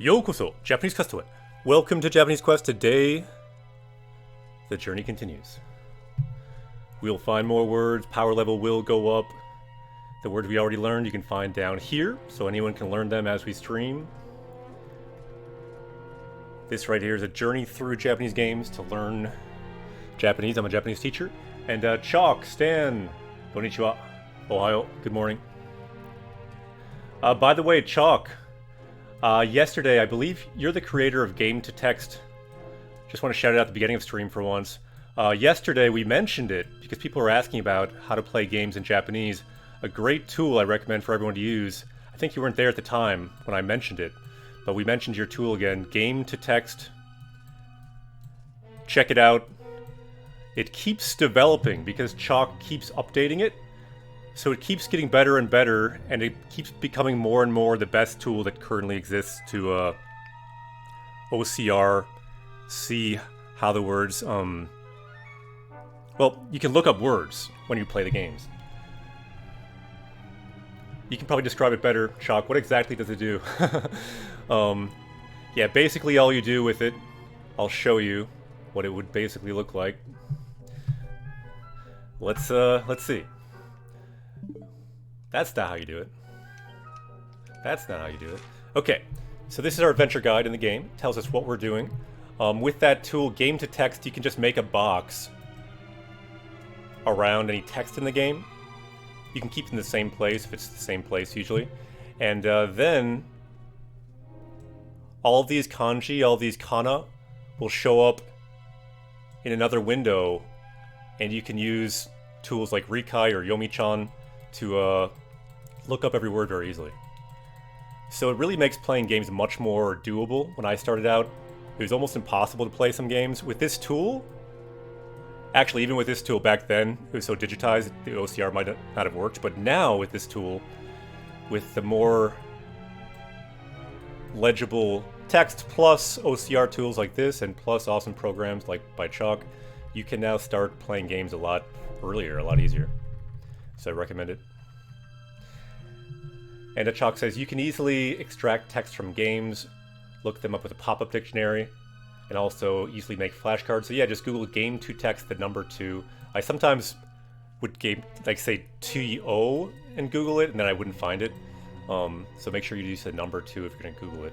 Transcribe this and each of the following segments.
Yokoso, Japanese Quest to it. Welcome to Japanese Quest. Today, the journey continues. We'll find more words, power level will go up. The words we already learned you can find down here, so anyone can learn them as we stream. This right here is a journey through Japanese games to learn Japanese. I'm a Japanese teacher. And Chalk, Stan, konnichiwa, ohayo, good morning. By the way, Chalk, yesterday, I believe you're the creator of Game to Text. Just want to shout it out at the beginning of stream for once. Yesterday we mentioned it because people were asking about how to play games in Japanese. A great tool I recommend for everyone to use. I think you weren't there at the time when I mentioned it, but we mentioned your tool again, Game to Text. Check it out. It keeps developing because Chalk keeps updating it. So it keeps getting better and better, and it keeps becoming more and more the best tool that currently exists to OCR, see how the words, well, you can look up words when you play the games. You can probably describe it better, Chalk. What exactly does it do? Yeah, basically all you do with it, I'll show you what it would basically look like. Let's see. That's not how you do it. That's not how you do it. Okay, so this is our adventure guide in the game. It tells us what we're doing. With that tool, Game to Text, you can just make a box around any text in the game. You can keep it in the same place if it's the same place usually. And then all of these kanji, all of these kana will show up in another window, and you can use tools like Rikai or Yomi-chan to look up every word very easily. So it really makes playing games much more doable. When I started out, it was almost impossible to play some games. With this tool, actually even with this tool back then, it was so digitized, the OCR might not have worked, but now with this tool, with the more legible text plus OCR tools like this, and plus awesome programs like by Chalk, you can now start playing games a lot earlier, a lot easier. So I recommend it. And Chalk says you can easily extract text from games, look them up with a pop-up dictionary, and also easily make flashcards. So yeah, just Google game to text the number 2. I sometimes would say 2O and Google it, and then I wouldn't find it. So make sure you use the number 2 if you're going to Google it.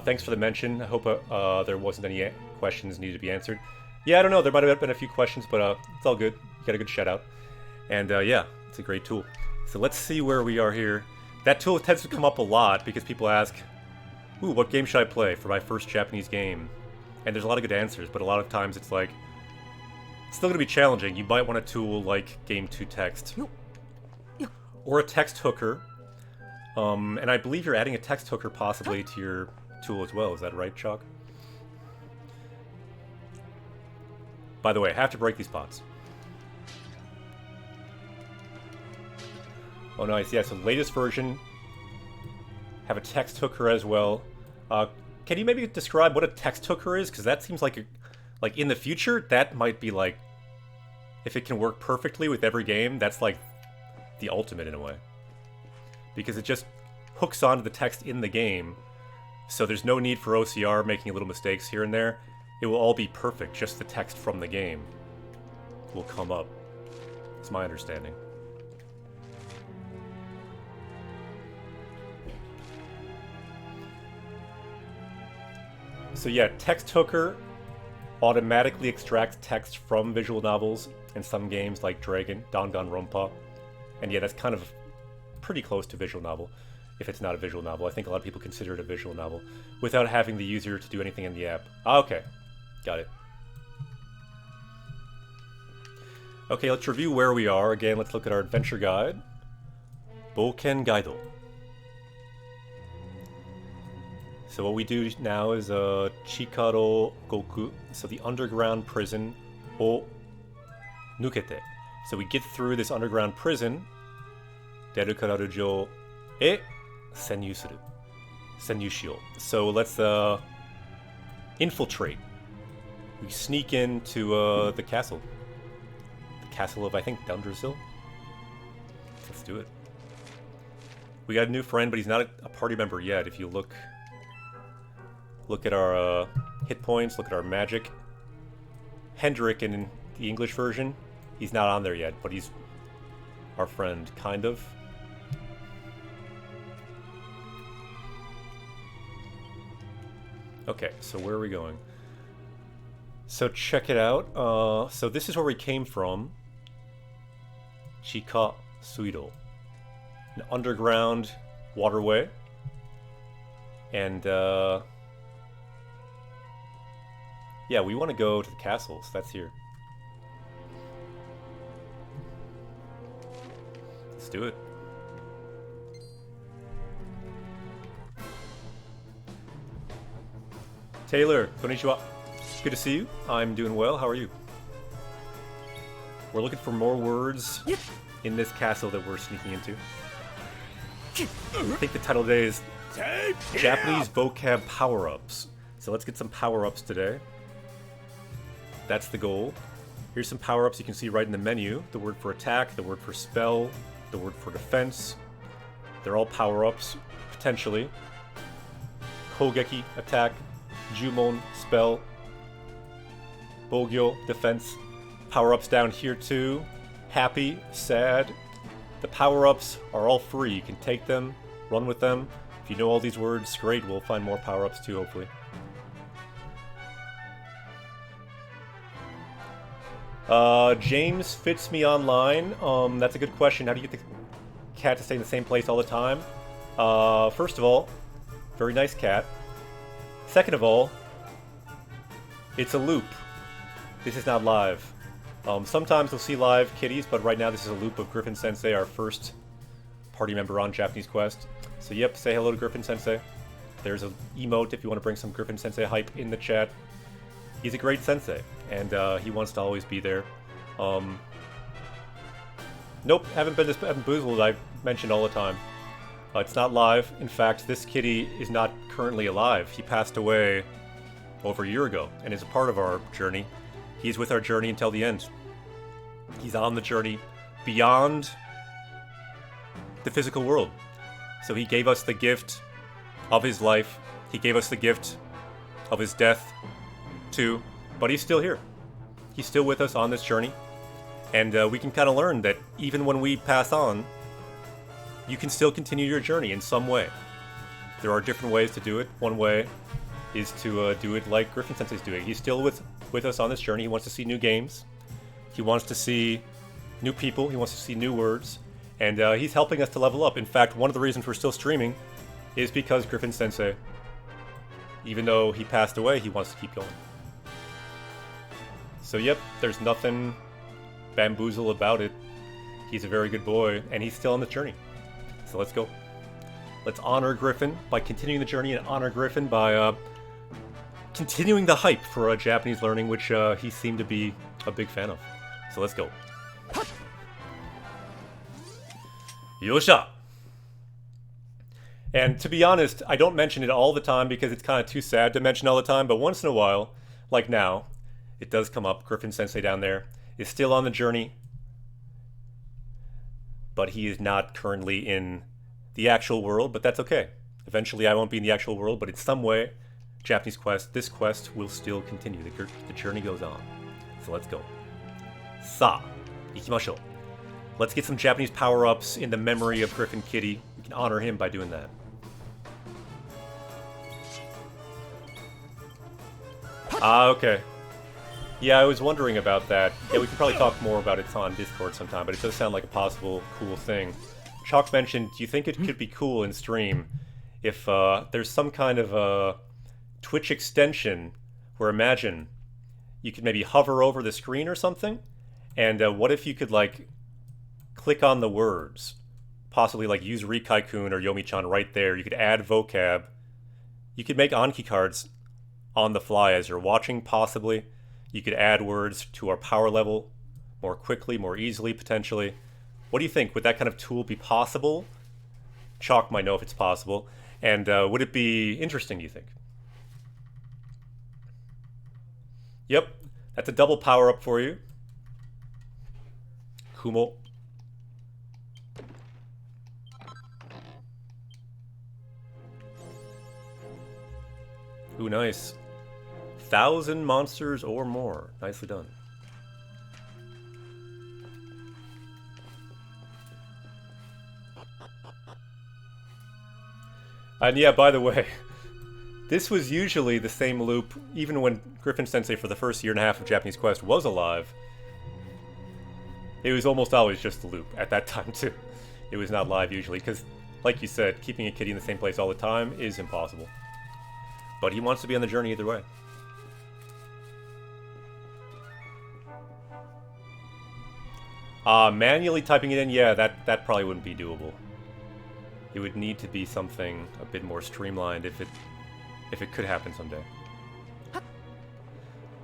Thanks for the mention. I hope there wasn't any questions needed to be answered. Yeah, I don't know. There might have been a few questions, but it's all good. You got a good shout out. And yeah, it's a great tool. So let's see where we are here. That tool tends to come up a lot because people ask, ooh, what game should I play for my first Japanese game? And there's a lot of good answers, but a lot of times it's like, it's still going to be challenging. You might want a tool like Game to Text. Or a text hooker. And I believe you're adding a text hooker possibly to your tool as well. Is that right, Chalk? By the way, I have to break these pots. Oh, nice. Yeah, so the latest version have a text hooker as well. Can you maybe describe what a text hooker is? Because that seems like in the future, that might be like, if it can work perfectly with every game, that's like the ultimate in a way. Because it just hooks onto the text in the game, so there's no need for OCR making little mistakes here and there. It will all be perfect, just the text from the game will come up. That's my understanding. So yeah, text hooker automatically extracts text from visual novels in some games like Danganronpa. And yeah, that's kind of pretty close to visual novel, if it's not a visual novel. I think a lot of people consider it a visual novel, without having the user to do anything in the app. Okay, got it. Okay, let's review where we are. Again, let's look at our adventure guide. Boken Gaido. So what we do now is Chikaro Goku, so the underground prison, o nukete. So we get through this underground prison, deru kararu jo e senyu suru. Senyu shio. So let's infiltrate. We sneak into the castle. The castle of, I think, Dundersil. Let's do it. We got a new friend, but he's not a party member yet. If you look Look at our hit points, look at our magic. Hendrik in the English version, he's not on there yet, but he's our friend, kind of. Okay, so where are we going? So check it out. So this is where we came from. Chika Suido. An underground waterway. And, yeah, we want to go to the castles. That's here. Let's do it. Taylor, konnichiwa. Good to see you. I'm doing well. How are you? We're looking for more words in this castle that we're sneaking into. I think the title today is Japanese Vocab Power-Ups. So let's get some power-ups today. That's the goal. Here's some power-ups you can see right in the menu. The word for attack, the word for spell, the word for defense. They're all power-ups, potentially. Kogeki, attack. Jumon, spell. Bogyo, defense. Power-ups down here too. Happy, sad. The power-ups are all free. You can take them, run with them. If you know all these words, great. We'll find more power-ups too, hopefully. James fits me online. That's a good question. How do you get the cat to stay in the same place all the time? First of all, very nice cat. Second of all, it's a loop. This is not live. Sometimes you'll see live kitties, but right now this is a loop of Griffin Sensei, our first party member on Japanese Quest. So yep, say hello to Griffin Sensei. There's an emote if you want to bring some Griffin Sensei hype in the chat. He's a great sensei, and he wants to always be there. Nope, haven't been this bamboozled. I've mentioned all the time. It's not live. In fact, this kitty is not currently alive. He passed away over a year ago, and is a part of our journey. He's with our journey until the end. He's on the journey beyond the physical world. So he gave us the gift of his life. He gave us the gift of his death, too. But he's still here. He's still with us on this journey. And we can kind of learn that even when we pass on, you can still continue your journey in some way. There are different ways to do it. One way is to do it like Griffin Sensei's doing. He's still with us on this journey. He wants to see new games. He wants to see new people. He wants to see new words. And he's helping us to level up. In fact, one of the reasons we're still streaming is because Griffin Sensei, even though he passed away, he wants to keep going. So yep, there's nothing bamboozle about it. He's a very good boy, and he's still on the journey. So let's go. Let's honor Griffin by continuing the journey, and honor Griffin by continuing the hype for Japanese learning, which he seemed to be a big fan of. So let's go. Yosha! And to be honest, I don't mention it all the time because it's kind of too sad to mention all the time, but once in a while, like now, it does come up. Griffin Sensei down there is still on the journey, but he is not currently in the actual world, but that's okay. Eventually I won't be in the actual world, but in some way, Japanese Quest, this quest will still continue. The journey goes on. So let's go. Sa, ikimashou. Let's get some Japanese power-ups in the memory of Griffin Kitty. We can honor him by doing that. Ah, okay. Yeah, I was wondering about that. Yeah, we can probably talk more about it on Discord sometime, but it does sound like a possible cool thing. Chalk mentioned, do you think it could be cool in stream if there's some kind of a Twitch extension where, imagine, you could maybe hover over the screen or something, and what if you could, like, click on the words? Possibly, like, use Rikai-kun or Yomi-chan right there. You could add vocab. You could make Anki cards on the fly as you're watching, possibly. You could add words to our power level more quickly, more easily, potentially. What do you think? Would that kind of tool be possible? Chalk might know if it's possible. And would it be interesting, do you think? Yep, that's a double power-up for you. Kumo. Ooh, nice. 1,000 monsters or more. Nicely done. And yeah, by the way, this was usually the same loop, even when Griffin Sensei for the first year and a half of Japanese Quest was alive. It was almost always just the loop at that time too. It was not live usually, because, like you said, keeping a kitty in the same place all the time is impossible. But he wants to be on the journey either way. Manually typing it in, yeah, that probably wouldn't be doable. It would need to be something a bit more streamlined if it could happen someday.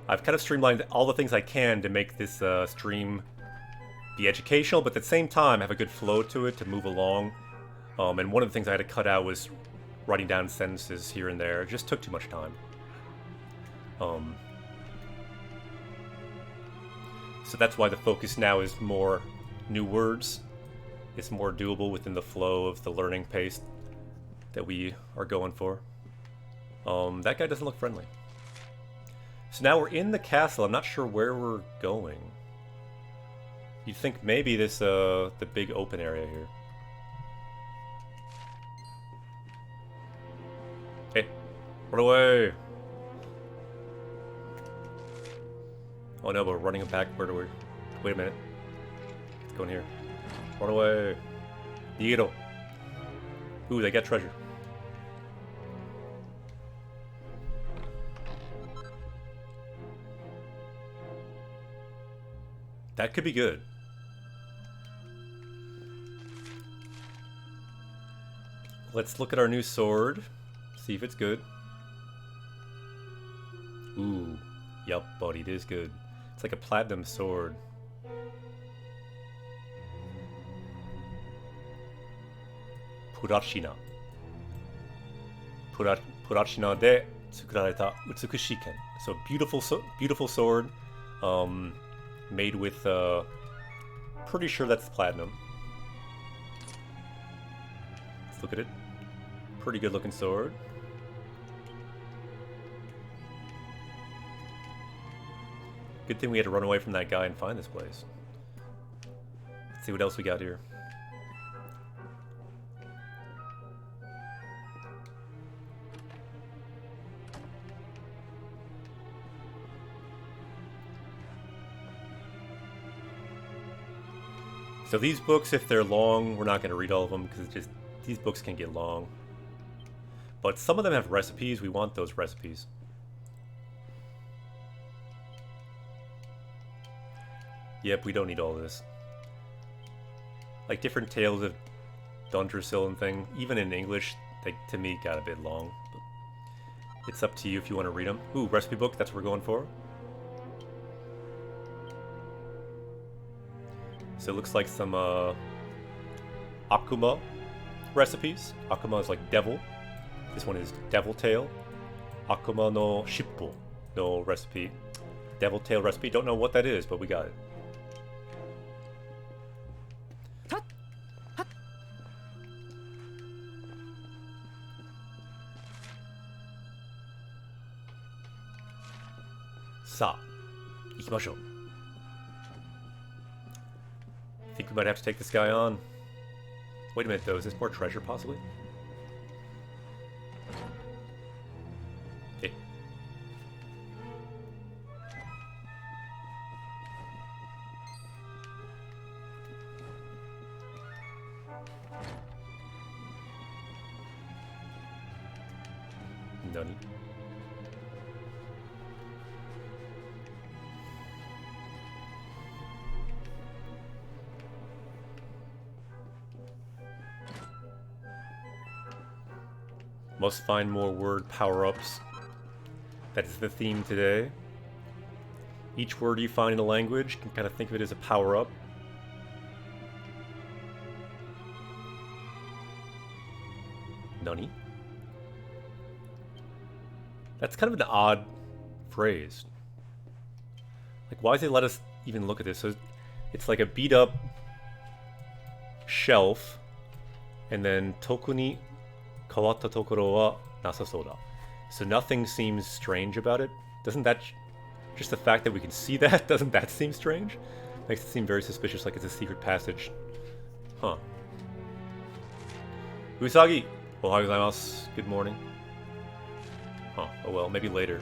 I've kind of streamlined all the things I can to make this stream be educational, but at the same time have a good flow to it to move along. And one of the things I had to cut out was writing down sentences here and there. It just took too much time. So that's why the focus now is more new words. It's more doable within the flow of the learning pace that we are going for. That guy doesn't look friendly. So now we're in the castle. I'm not sure where we're going. You'd think maybe this, the big open area here. Hey, run away! Oh no, but we're running back. Where do we? Wait a minute. Let's go in here. Run away! Nigero! Ooh, they got treasure. That could be good. Let's look at our new sword. See if it's good. Ooh. Yup, buddy, it is good. It's like a platinum sword. Purashina. Purashina de tsukurareta utsukushi ken. So beautiful sword. Made with, pretty sure that's platinum. Let's look at it. Pretty good looking sword. Good thing we had to run away from that guy and find this place. Let's see what else we got here. So these books, if they're long, we're not going to read all of them because just these books can get long. But some of them have recipes. We want those recipes. Yep, we don't need all of this. Like different tales of Dundrasil and thing, even in English, they to me got a bit long. But it's up to you if you want to read them. Ooh, recipe book, that's what we're going for. So it looks like some Akuma recipes. Akuma is like devil. This one is devil tail. Akuma no shippo no recipe. Devil tail recipe. Don't know what that is, but we got it. Sa, ikimashou. I think we might have to take this guy on. Wait a minute though, is this more treasure possibly? Hey. Nani? Must find more word power-ups. That is the theme today. Each word you find in a language, you can kind of think of it as a power-up. Nani? That's kind of an odd phrase. Like, why does it let us even look at this? So it's like a beat-up shelf, and then toku ni kawatta tokoro wa nasasou da. So nothing seems strange about it. Doesn't that... Just the fact that we can see that, doesn't that seem strange? Makes it seem very suspicious, like it's a secret passage. Huh. Usagi! Ohayou gozaimasu. Good morning. Huh. Oh well, maybe later.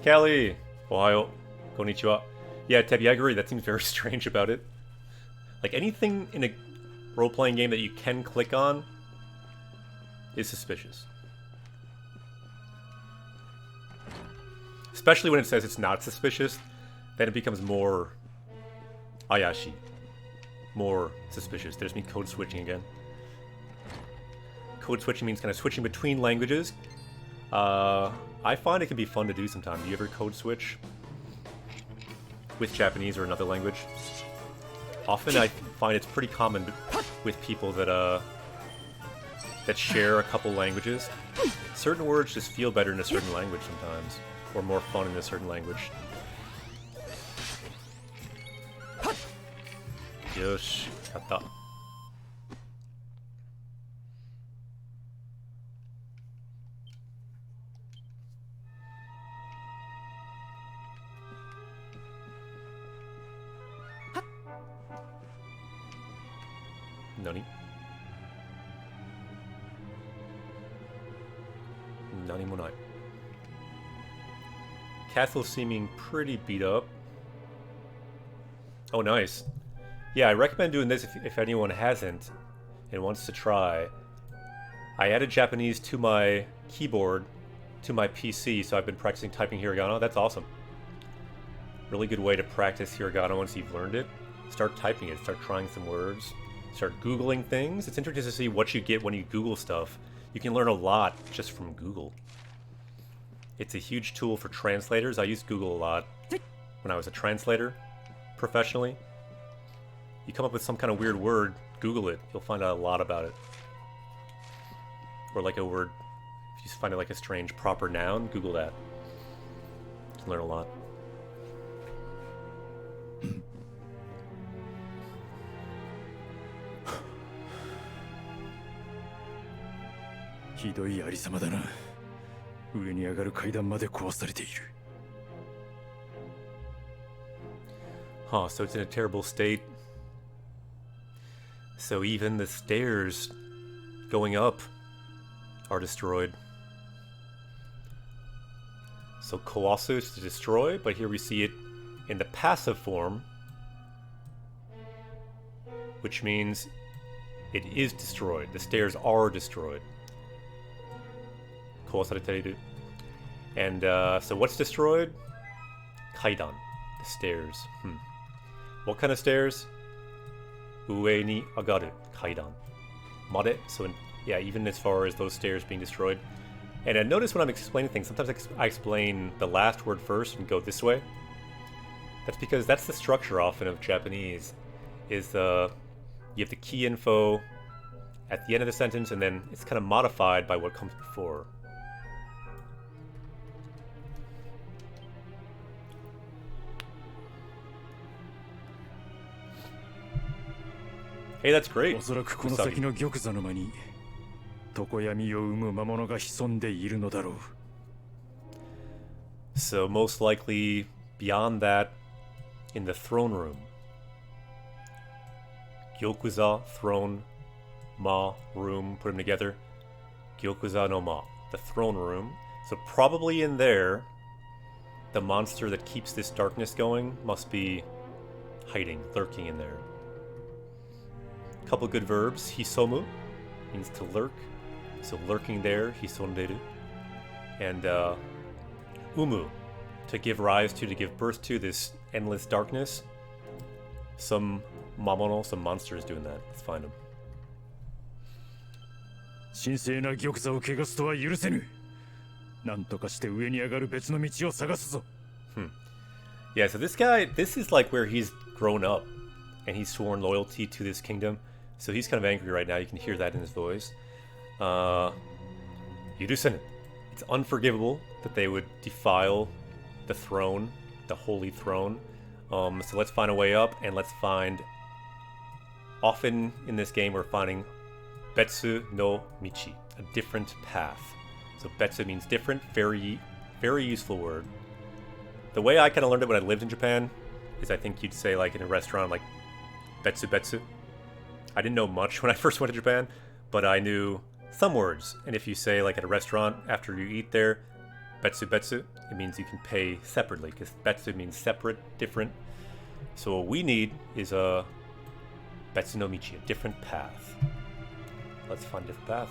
Callie! Ohayou. Konnichiwa. Yeah, Tebi, I agree. That seems very strange about it. Like, anything in a role-playing game that you can click on is suspicious. Especially when it says it's not suspicious, then it becomes more ayashi. More suspicious. There's me code switching again. Code switching means kind of switching between languages. I find it can be fun to do sometimes. Do you ever code switch with Japanese or another language? Often I find it's pretty common with people that that share a couple languages. Certain words just feel better in a certain language sometimes, or more fun in a certain language. Yosh, yatta. Nani? Nani mo nai. Castle seeming pretty beat up. Oh, nice. Yeah, I recommend doing this if anyone hasn't and wants to try. I added Japanese to my keyboard, to my PC, so I've been practicing typing hiragana. That's awesome. Really good way to practice hiragana once you've learned it. Start typing it, start trying some words, start Googling things. It's interesting to see what you get when you Google stuff. You can learn a lot just from Google. It's a huge tool for translators. I used Google a lot when I was a translator professionally. You come up with some kind of weird word, Google it. You'll find out a lot about it. Or like a word, if you find it like a strange proper noun, Google that. You can learn a lot. ひどいありさまだな。上に上がる階段まで壊されている。Huh, so it's in a terrible state. So even the stairs going up are destroyed. So Kawasu is to destroy, but here we see it in the passive form, which means it is destroyed. The stairs are destroyed. Kawasareteru. And so what's destroyed? Kaidan, the stairs. What kind of stairs? Ue ni agaru, kaidan. Made, so yeah, even as far as those stairs being destroyed. And notice when I'm explaining things, sometimes I explain the last word first and go this way. That's because that's the structure often of Japanese, is you have the key info at the end of the sentence, and then it's kind of modified by what comes before. Hey, that's great. おそらくこの先の玉座の間に常闇を生む魔物が潜んでいるのだろう。So most likely beyond that, in the throne room. Gyokuza, throne, ma, room, put them together. Gyokuza no ma, the throne room. So probably in there, the monster that keeps this darkness going must be hiding, lurking in there. Couple good verbs. Hisomu means to lurk. So lurking there, hisonderu. And umu, to give rise to give birth to this endless darkness. Some mamono, some monsters doing that. Let's find them. 神聖な玉座を汚すとは許せぬ。なんとかして上に上がる別の道を探すぞ。Yeah, so this guy, this is like where he's grown up. And he's sworn loyalty to this kingdom. So he's kind of angry right now. You can hear that in his voice. Yurusenu. It's unforgivable that they would defile the throne, the holy throne. So let's find a way up, and let's find... Often in this game we're finding betsu no michi, a different path. So betsu means different, very, very useful word. The way I kind of learned it when I lived in Japan is I think you'd say like in a restaurant like betsu betsu. I didn't know much when I first went to Japan, but I knew some words. And if you say like at a restaurant after you eat there, betsu betsu, it means you can pay separately because betsu means separate, different. So what we need is a betsu no michi, a different path. Let's find a different path.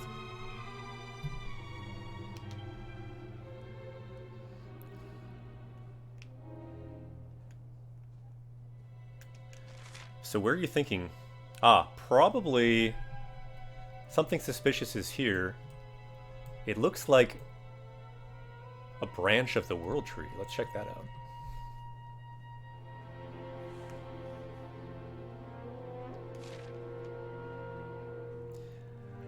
So where are you thinking? Probably something suspicious is here. It looks like a branch of the world tree. Let's check that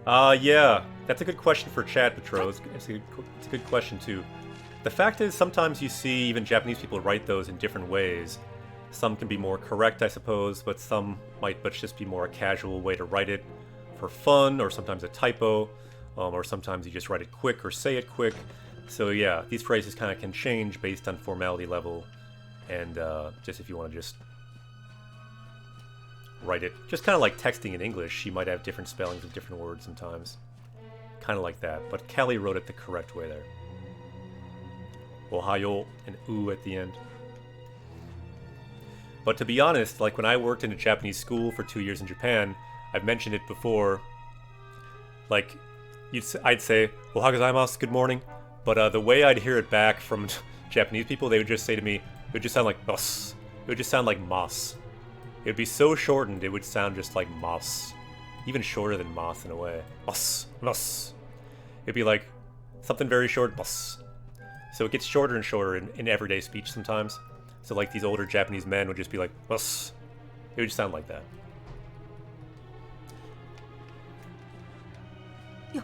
out. Yeah, that's a good question for chat, Petro. It's a good question too. The fact is, sometimes you see even Japanese people write those in different ways. Some can be more correct, I suppose, but some might just be more a casual way to write it for fun, or sometimes a typo, or sometimes you just write it quick or say it quick. So yeah, these phrases kind of can change based on formality level, and just if you want to just write it, just kind of like texting in English, you might have different spellings of different words sometimes. Kind of like that, but Kelly wrote it the correct way there. Ohayo and u at the end. But to be honest, like when I worked in a Japanese school for 2 years in Japan, I've mentioned it before, like I'd say, "Ohayou gozaimasu," good morning, but the way I'd hear it back from Japanese people, they would just say to me, it would just sound like mas. It would just sound like mas. It would be so shortened, it would sound just like mas. Even shorter than mas in a way. Mas, mas. It'd be like something very short, mas. So it gets shorter and shorter in everyday speech sometimes. So like these older Japanese men would just be like, mas. It would just sound like that. Yeah.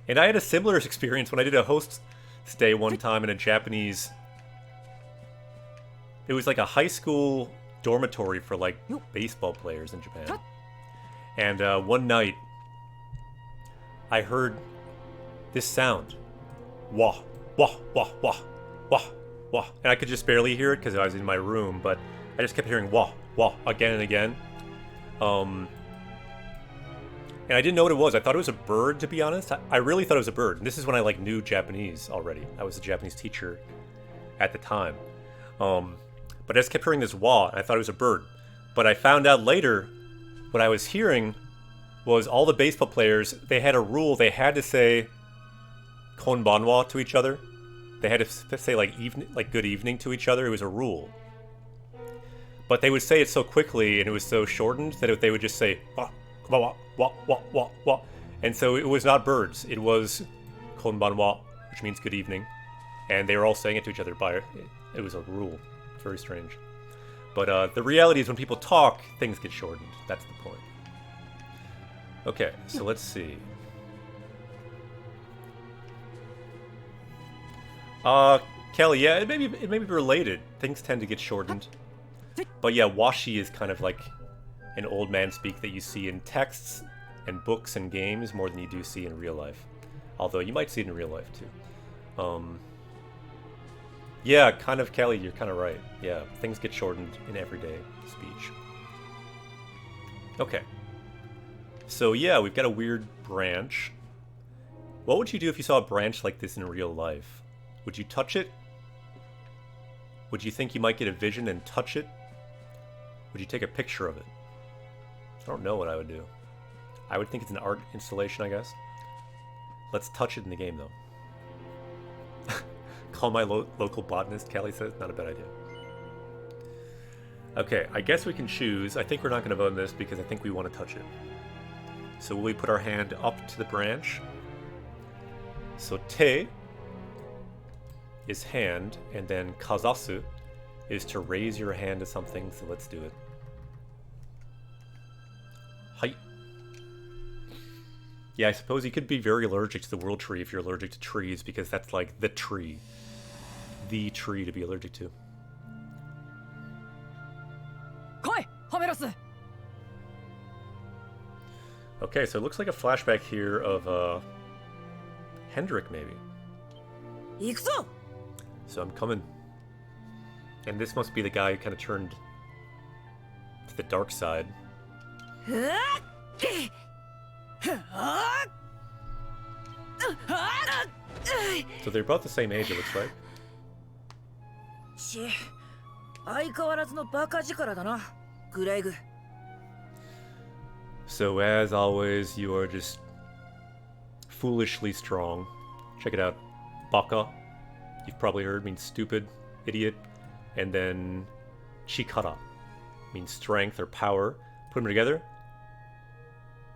And I had a similar experience when I did a host stay one time in a Japanese... It was like a high school dormitory for like baseball players in Japan. And one night, I heard this sound. Wah, wah, wah, wah, wah, wah. And I could just barely hear it because I was in my room, but I just kept hearing wah, wah, again and again. And I didn't know what it was. I thought it was a bird, to be honest. I really thought it was a bird. And this is when I like knew Japanese already. I was a Japanese teacher at the time. But I just kept hearing this wah, and I thought it was a bird. But I found out later, what I was hearing was all the baseball players, they had a rule, they had to say konbanwa to each other. They had to say like good evening to each other. It was a rule. But they would say it so quickly, and it was so shortened, that they would just say wah, wah, wah, wah, wah, wah. And so it was not birds, it was konbanwa, which means good evening. And they were all saying it to each other by, it was a rule. Very strange. But the reality is when people talk, things get shortened. That's the point. Okay, so let's see. Kelly, yeah, it may be related. Things tend to get shortened. But yeah, washi is kind of like an old man speak that you see in texts and books and games more than you do see in real life. Although you might see it in real life too. Yeah, kind of, Kelly, you're kind of right. Yeah, things get shortened in everyday speech. Okay. So yeah, we've got a weird branch. What would you do if you saw a branch like this in real life? Would you touch it? Would you think you might get a vision and touch it? Would you take a picture of it? I don't know what I would do. I would think it's an art installation, I guess. Let's touch it in the game, though. Call my local botanist, Kelly says. Not a bad idea. Okay, I guess we can choose. I think we're not going to vote on this because I think we want to touch it. So will we put our hand up to the branch? So te is hand, and then kazasu is to raise your hand to something. So let's do it. Hai. Yeah, I suppose you could be very allergic to the world tree if you're allergic to trees, because that's like the tree. The tree to be allergic to. 来いホメロス Okay, so it looks like a flashback here of Hendrik, maybe. 行くぞ So I'm coming. And this must be the guy who kind of turned to the dark side. うわっはっ So they're about the same age, it looks like. ち相変わらずのバカ力だなグレイグ So as always, you are just foolishly strong. Check it out. Baka, you've probably heard, means stupid, idiot. And then chikara means strength or power. Put them together.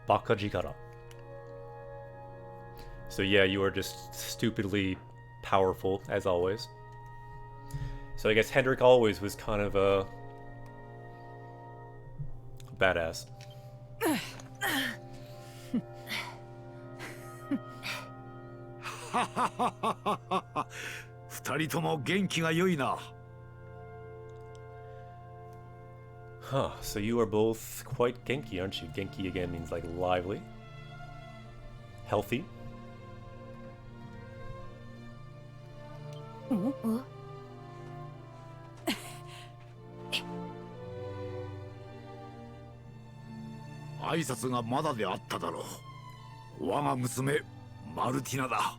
Baka jikara. So yeah, you are just stupidly powerful, as always. So I guess Hendrik always was kind of a badass. 二人とも元気が良いな。 Huh, so you are both quite genki, aren't you? Genki again means like lively, healthy. 挨拶がまだであっただろう。我が娘マルティナだ。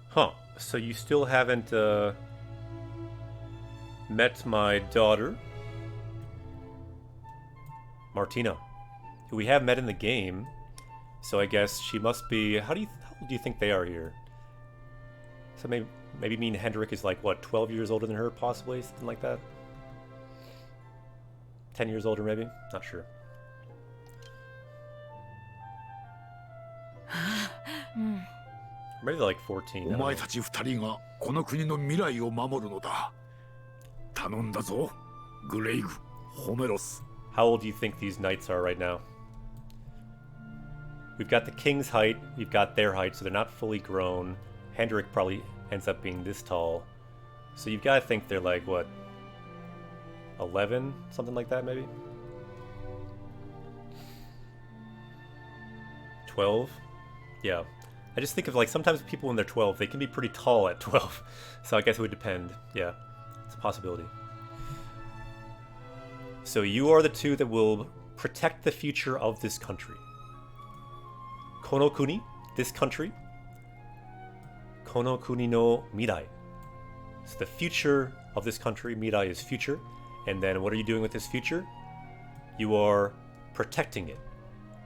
Huh, so you still haven't met my daughter, Martina, who we have met in the game. So I guess she must be. How old do you think they are here? So maybe me and Hendrik is like what, 12 years older than her, possibly something like that. 10 years older, maybe. Not sure. Maybe they're like 14. お前たち二人がこの国の未来を守るのだ。頼んだぞ、グレイグ、ホメロス。 How old do you think these knights are right now? We've got the king's height, we've got their height, so they're not fully grown. Hendrik probably ends up being this tall. So you've got to think they're like, what, 11? Something like that, maybe? 12? Yeah. I just think of like, sometimes people when they're 12, they can be pretty tall at 12. So I guess it would depend. Yeah, it's a possibility. So you are the two that will protect the future of this country. Kono kuni, this country. Kono kuni no mirai. So the future of this country, mirai is future. And then what are you doing with this future? You are protecting it.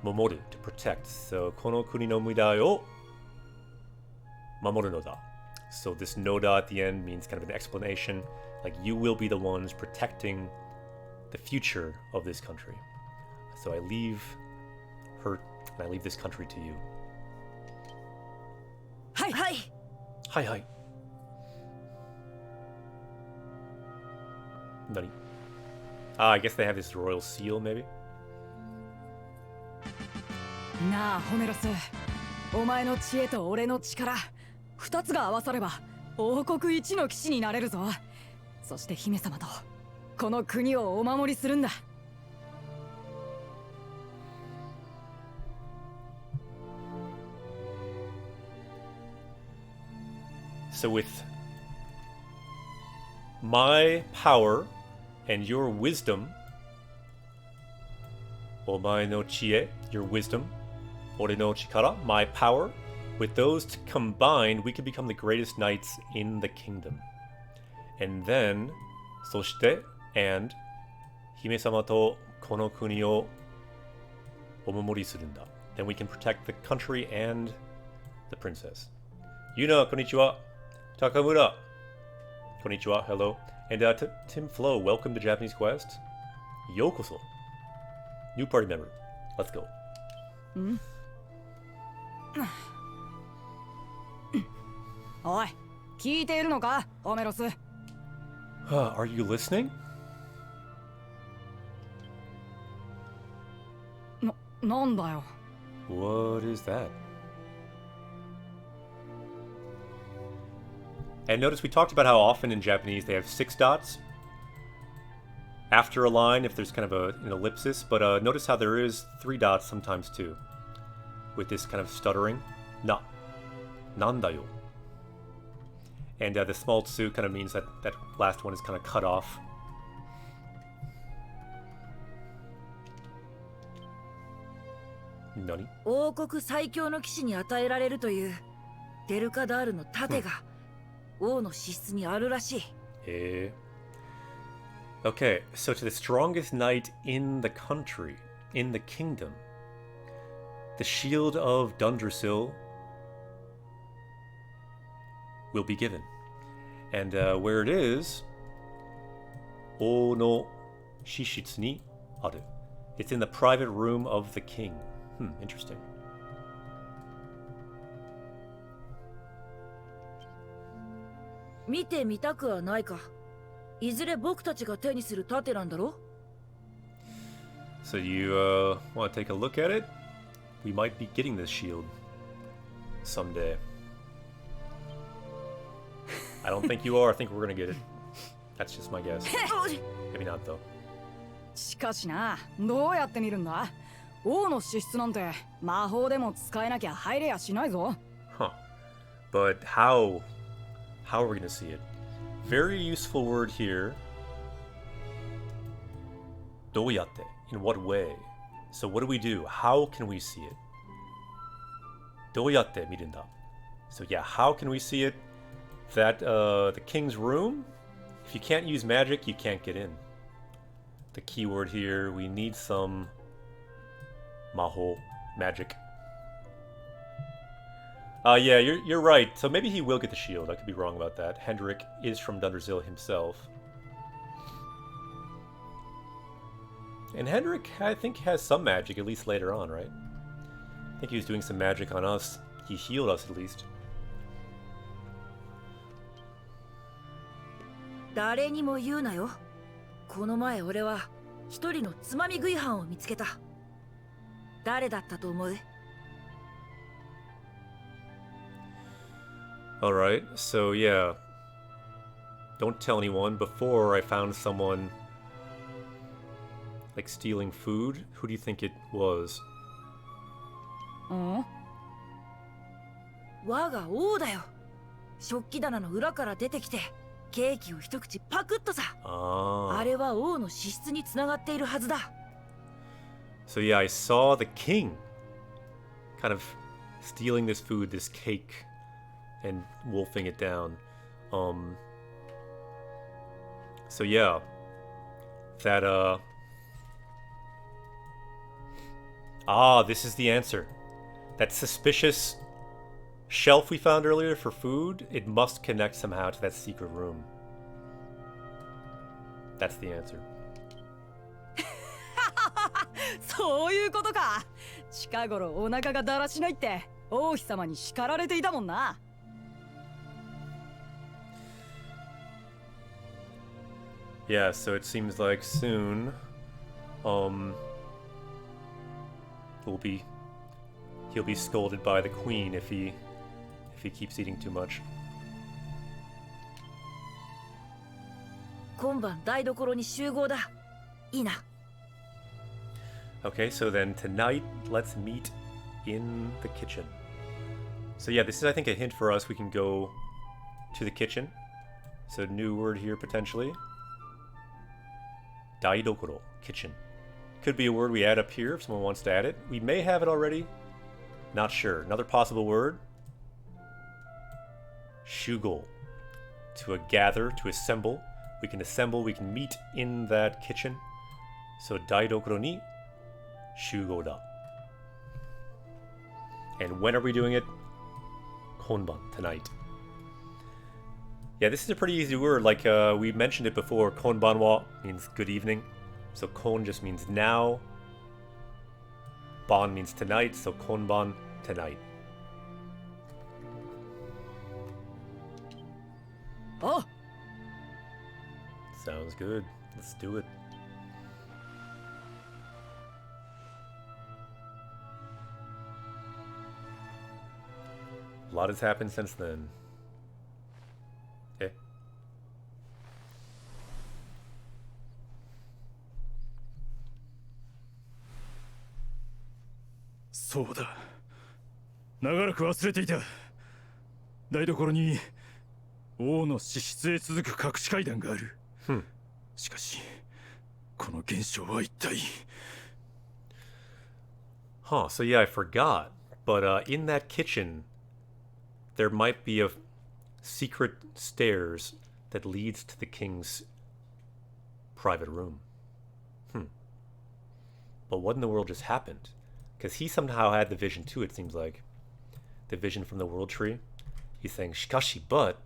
Momoru, to protect. So kono kuni no mirai o mamoru no da. So this no da at the end means kind of an explanation. Like you will be the ones protecting the future of this country. So I leave her and I leave this country to you. Hi. Hi. Hi, hi. Nani? I guess they have this royal seal, maybe? なあホメロスお前の知恵と俺の力二つが合わされば王国一の騎士になれるぞそして姫様とこの国をお守りするんだ So with my power and your wisdom, omae no chie, your wisdom, ore no chikara, my power, with those combined, we can become the greatest knights in the kingdom. And then, soshite, and hime-sama to kono kuni o omomori surunda. Then we can protect the country and the princess. Yuna, konnichiwa. Takamura. Konnichiwa, hello. And Tim Flo, welcome to Japanese Quest. Yokoso. New party member. Let's go. おい聞いているのかホメロス Are you listening? なんだよ What is that? And notice we talked about how often in Japanese they have 6 dots after a line if there's kind of an ellipsis, but notice how there is 3 dots sometimes too, with this kind of stuttering. Na. Nandayo. And the small tsu kind of means that that last one is kind of cut off. Nani? 王国最強の騎士に与えられるというデルカダールの盾が王の資質にあるらしい。Okay, so to the strongest knight in the country, in the kingdom, the shield of Dundrasil will be given. And where it is, O no shishitsu ni aru. It's in the private room of the king. Interesting. 見てみたくはないか。いずれ僕たちが手にする盾なんだろ。 So you want to take a look at it? We might be getting this shield someday. I don't think you are. I think we're gonna get it. That's just my guess. Maybe not though. しかしな、どうやって見るんだ？王の資質なんて魔法でも使えなきゃ入れやしないぞ。Huh. But how are we gonna see it? Very useful word here. どうやって? In what way? So what do we do? How can we see it? どうやって見るんだ? So yeah, how can we see it? That the king's room? If you can't use magic, you can't get in. The key word here, we need some maho, magic. Yeah, you're right. So maybe he will get the shield. I could be wrong about that. Hendrik is from Dundrasil himself. And Hendrik, I think, has some magic, at least later on, right? I think he was doing some magic on us. He healed us, at least. 誰にも言うなよ。この前俺は一人のつまみ食い犯を見つけた。誰だったと思う？ Alright, so yeah. Don't tell anyone. Before I found someone like stealing food. Who do you think it was? 我が王だよ。食器棚の裏から出てきてケーキを一口パクッとさ。あれは王の資質につながっているはずだ。So yeah, I saw the king kind of stealing this food, this cake, and wolfing it down. So yeah, that this is the answer. That suspicious shelf we found earlier for food, it must connect somehow to that secret room. That's the answer. そういうことか。近頃お腹がだらしないって王妃様に叱られていたもんな。Yeah, so it seems like soon, he'll be scolded by the queen if he keeps eating too much. 今晩台所に集合だ。いいな。 Okay, so then tonight, let's meet in the kitchen. So yeah, this is, I think, a hint for us. We can go to the kitchen. So new word here, potentially. Daidokoro, kitchen. Could be a word we add up here if someone wants to add it. We may have it already. Not sure. Another possible word. Shugo. To gather, to assemble. We can assemble, we can meet in that kitchen. So daidokoro ni shugo da. And when are we doing it? Konban, tonight. Yeah, this is a pretty easy word. Like we mentioned it before. Konbanwa means good evening. So kon just means now. Ban means tonight. So konban, tonight. Oh! Sounds good. Let's do it. A lot has happened since then. Eh? そうだ。長らく忘れていた。台所に王の資質へ続く隠し階段がある。しかし、この現象は一体。Huh, so yeah, I forgot. But in that kitchen, there might be a secret stairs that leads to the king's private room. But what in the world just happened? Because he somehow had the vision too, it seems like. The vision from the world tree. He's saying, Shikashi, but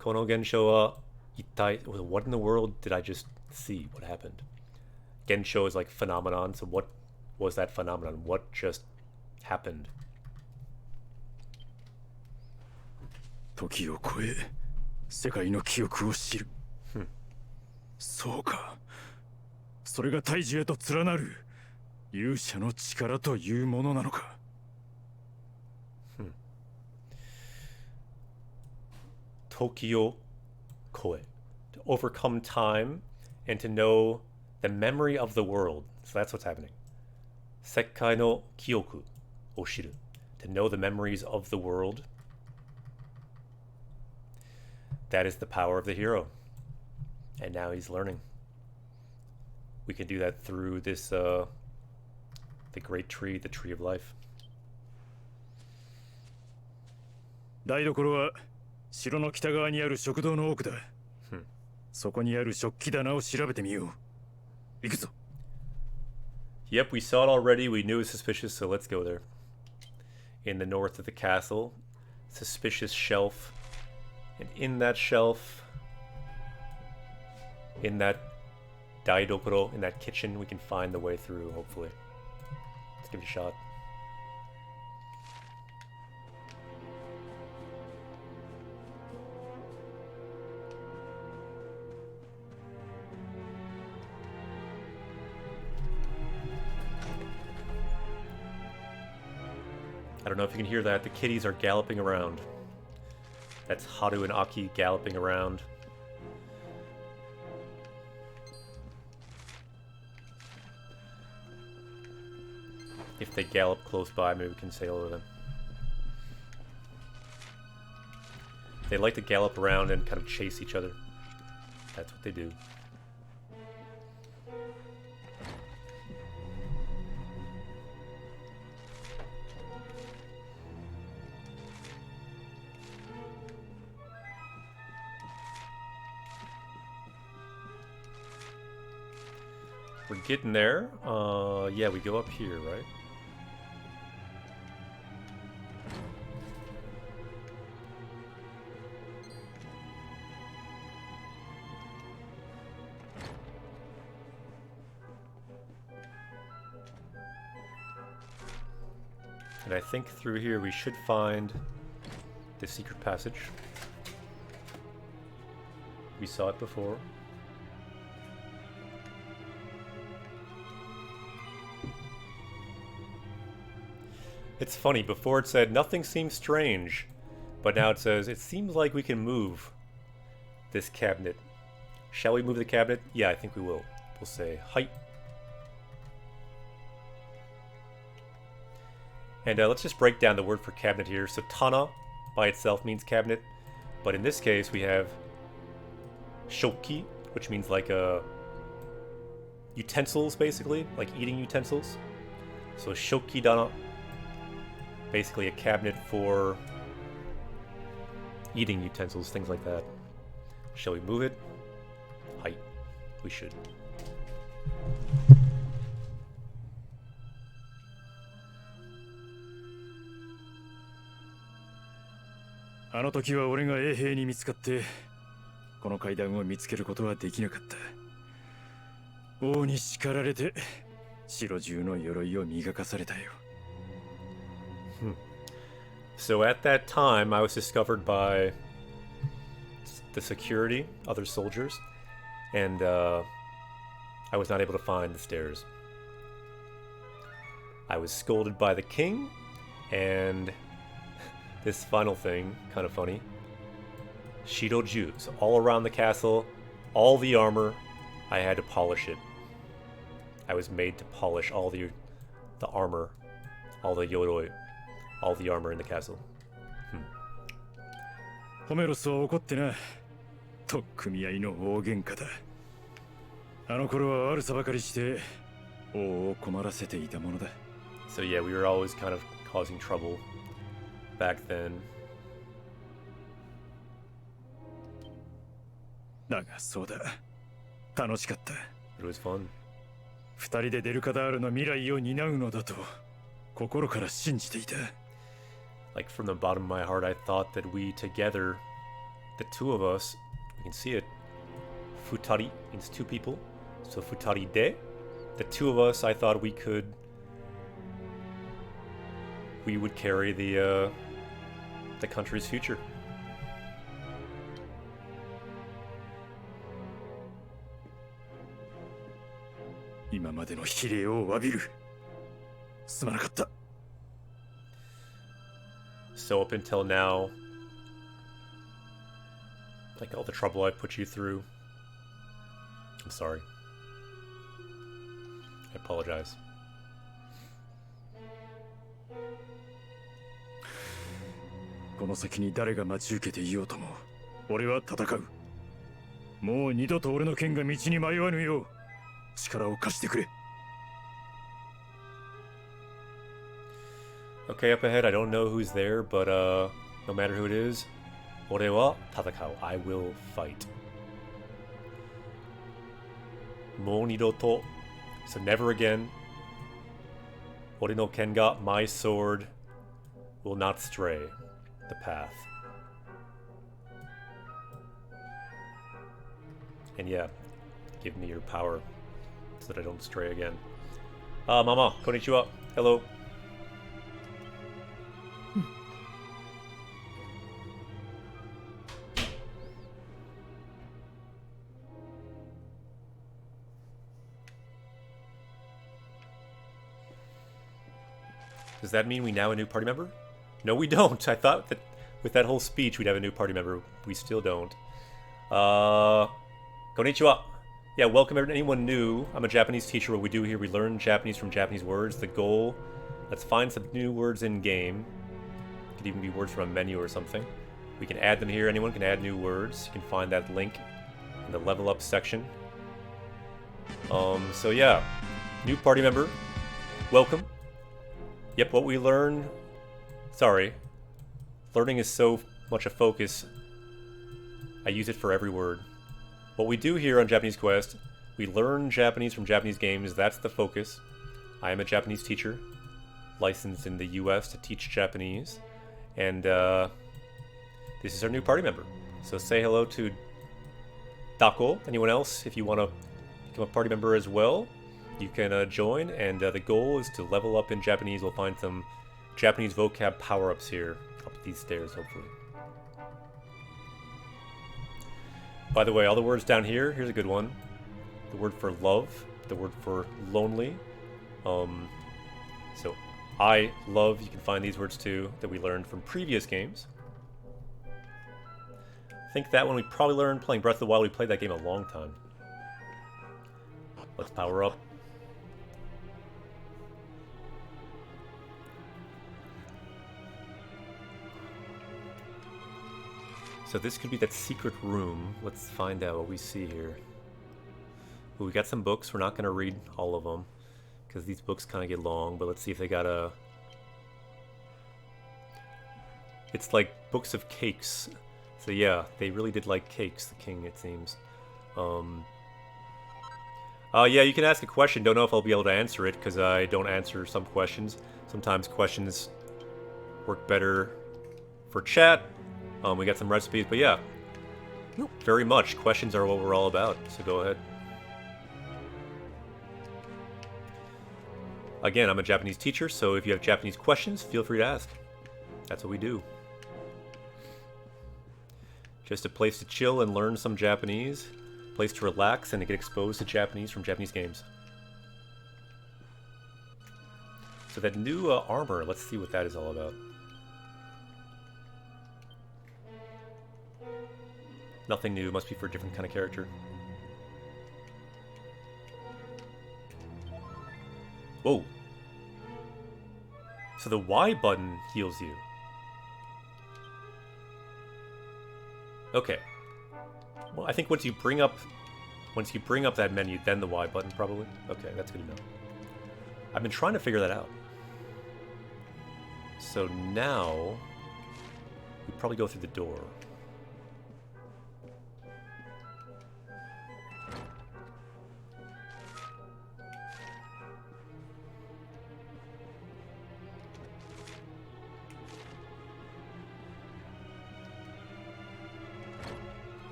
Kono Gensho wa ittai, what in the world did I just see? What happened? Gensho is like phenomenon, so what was that phenomenon? What just happened? 時を超え、世界の記憶を知る。そうか。それが大樹へと連なる勇者の力というものなのか。Tokyo Koe. To overcome time and to know the memory of the world. So that's what's happening. Sekkai no kyoku o shiru. To know the memories of the world. That is the power of the hero. And now he's learning. We can do that through this, the great tree, the tree of life. 台所は城の北側にある食堂の奥だ。そこにある食器棚を調べてみよう。行くぞ。Yep, we saw it already. We knew it was suspicious, so let's go there. In the north of the castle, suspicious shelf. And in that shelf, in that daidokoro, in that kitchen, we can find the way through, hopefully. Let's give it a shot. I don't know if you can hear that. The kitties are galloping around. That's Haru and Aki galloping around. If they gallop close by, maybe we can sail over them. They like to gallop around and kind of chase each other. That's what they do. We're getting there. Yeah, we go up here, right? And I think through here we should find the secret passage. We saw it before. It's funny, before it said, nothing seems strange, but now it says, it seems like we can move this cabinet. Shall we move the cabinet? Yeah, I think we will. We'll say, height. And let's just break down the word for cabinet here. So tana by itself means cabinet, but in this case we have shoki, which means like utensils, basically, like eating utensils. So shoki dana. Basically a cabinet for eating utensils, things like that. Shall we move it? Height. We should.あの時は俺が衛兵に見つかってこの階段を見つけることはできなかった。王に叱られて城中の鎧を磨かされたよ。So at that time, I was discovered by the security, other soldiers, and I was not able to find the stairs. I was scolded by the king, and This final thing, kind of funny. Shiroju, so all around the castle, all the armor, I had to polish it. I was made to polish all the armor, all the yoroi, all the armor in the castle. ホメロスは怒ってな。と組合の大喧嘩だ。あの頃は悪さばかりして王を困らせていたものだ。So yeah, we were always kind of causing trouble back then. だがそうだ。楽しかった。It was fun. 二人でデルカダールの未来を担うのだと心から信じていた。Like from the bottom of my heart, I thought that we together, the two of us, you can see it. Futari means two people. So futari de, the two of us, I thought we would carry the country's future. 今までの非礼を詫びる。すまなかった。So up until now, like all the trouble I put you through, I'm sorry. I apologize. この先に誰が待ち受けていようとも、俺は戦う。もう二度と俺の剣が道に迷わぬよう、力を貸してくれ。Okay, up ahead, I don't know who's there, but no matter who it is, 俺は戦う. I will fight. もう二度と, so never again. 俺の剣が, my sword, will not stray the path. And yeah, give me your power so that I don't stray again. Mama, konnichiwa. Hello. Does that mean we now have a new party member? No, we don't. I thought that with that whole speech we'd have a new party member. We still don't. Konnichiwa. Yeah, welcome anyone new. I'm a Japanese teacher. What we do here, we learn Japanese from Japanese words. The goal, let's find some new words in game. It could even be words from a menu or something. We can add them here. Anyone can add new words. You can find that link in the level up section. So yeah, new party member. Welcome. Yep, what we learn... Sorry. Learning is so much a focus. I use it for every word. What we do here on Japanese Quest, we learn Japanese from Japanese games. That's the focus. I am a Japanese teacher, licensed in the US to teach Japanese. And this is our new party member. So say hello to Dako. Anyone else, if you want to become a party member as well, you can join, and the goal is to level up in Japanese. We'll find some Japanese vocab power-ups here, up these stairs, hopefully. By the way, all the words down here, here's a good one. The word for love, the word for lonely. So, I love, you can find these words too, that we learned from previous games. I think that one we probably learned playing Breath of the Wild. We played that game a long time. Let's power up. So this could be that secret room. Let's find out what we see here. Well, we got some books. We're not going to read all of them because these books kind of get long, but let's see if they got a... It's like books of cakes. So yeah, they really did like cakes, the king, it seems. Yeah, you can ask a question. Don't know if I'll be able to answer it because I don't answer some questions. Sometimes questions work better for chat. We got some recipes, but yeah, very much. Questions are what we're all about, so go ahead. Again, I'm a Japanese teacher, so if you have Japanese questions, feel free to ask. That's what we do. Just a place to chill and learn some Japanese, place to relax and to get exposed to Japanese from Japanese games. So that new armor, let's see what that is all about. Nothing new. Must be for a different kind of character. Whoa. So the Y button heals you. Okay. Well, I think once you bring up that menu, then the Y button probably. Okay, that's good to know. I've been trying to figure that out. So now we probably go through the door.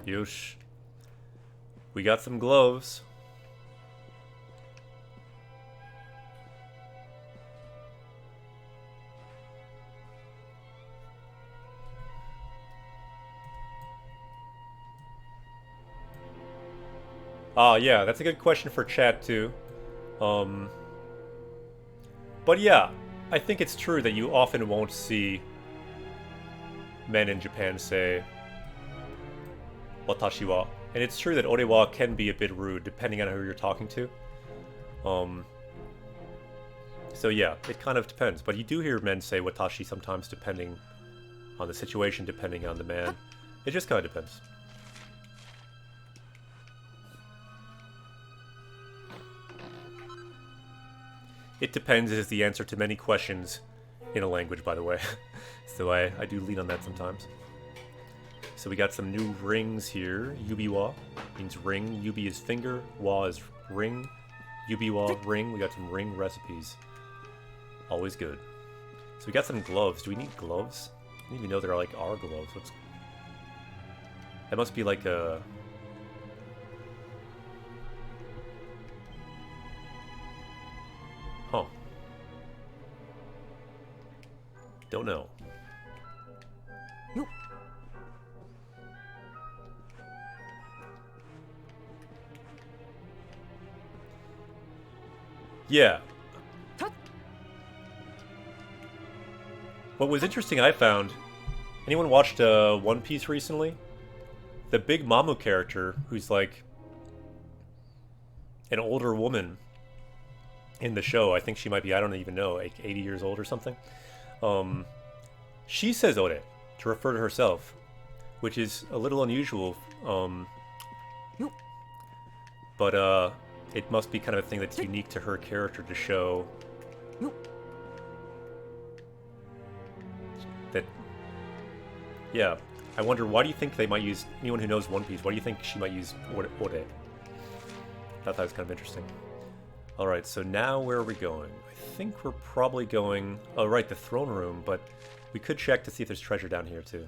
Yosh. We got some gloves. Yeah, that's a good question for chat too. But yeah, I think it's true that you often won't see men in Japan say watashi wa. And it's true that ore wa can be a bit rude depending on who you're talking to. So yeah, it kind of depends. But you do hear men say watashi sometimes depending on the situation, depending on the man. It just kind of depends. It depends is the answer to many questions in a language, by the way. So I do lean on that sometimes. So we got some new rings here. Yubi wa means ring. Yubi is finger. Wa is ring. Yubi wa, ring. We got some ring recipes. Always good. So we got some gloves. Do we need gloves? I didn't even know there are gloves. What's... That must be like a... Huh. Don't know. Yeah. What was interesting I found, anyone watched One Piece recently? The Big Mamu character, who's like an older woman in the show, I think she might be, I don't even know, like 80 years old or something. She says ore to refer to herself, which is a little unusual. But it must be kind of a thing that's unique to her character to show that. Yeah, I wonder, why do you think they might use, anyone who knows One Piece, why do you think she might use ore? I thought that was kind of interesting. Alright, so now where are we going? I think we're probably going... Oh, right, the throne room, but we could check to see if there's treasure down here, too.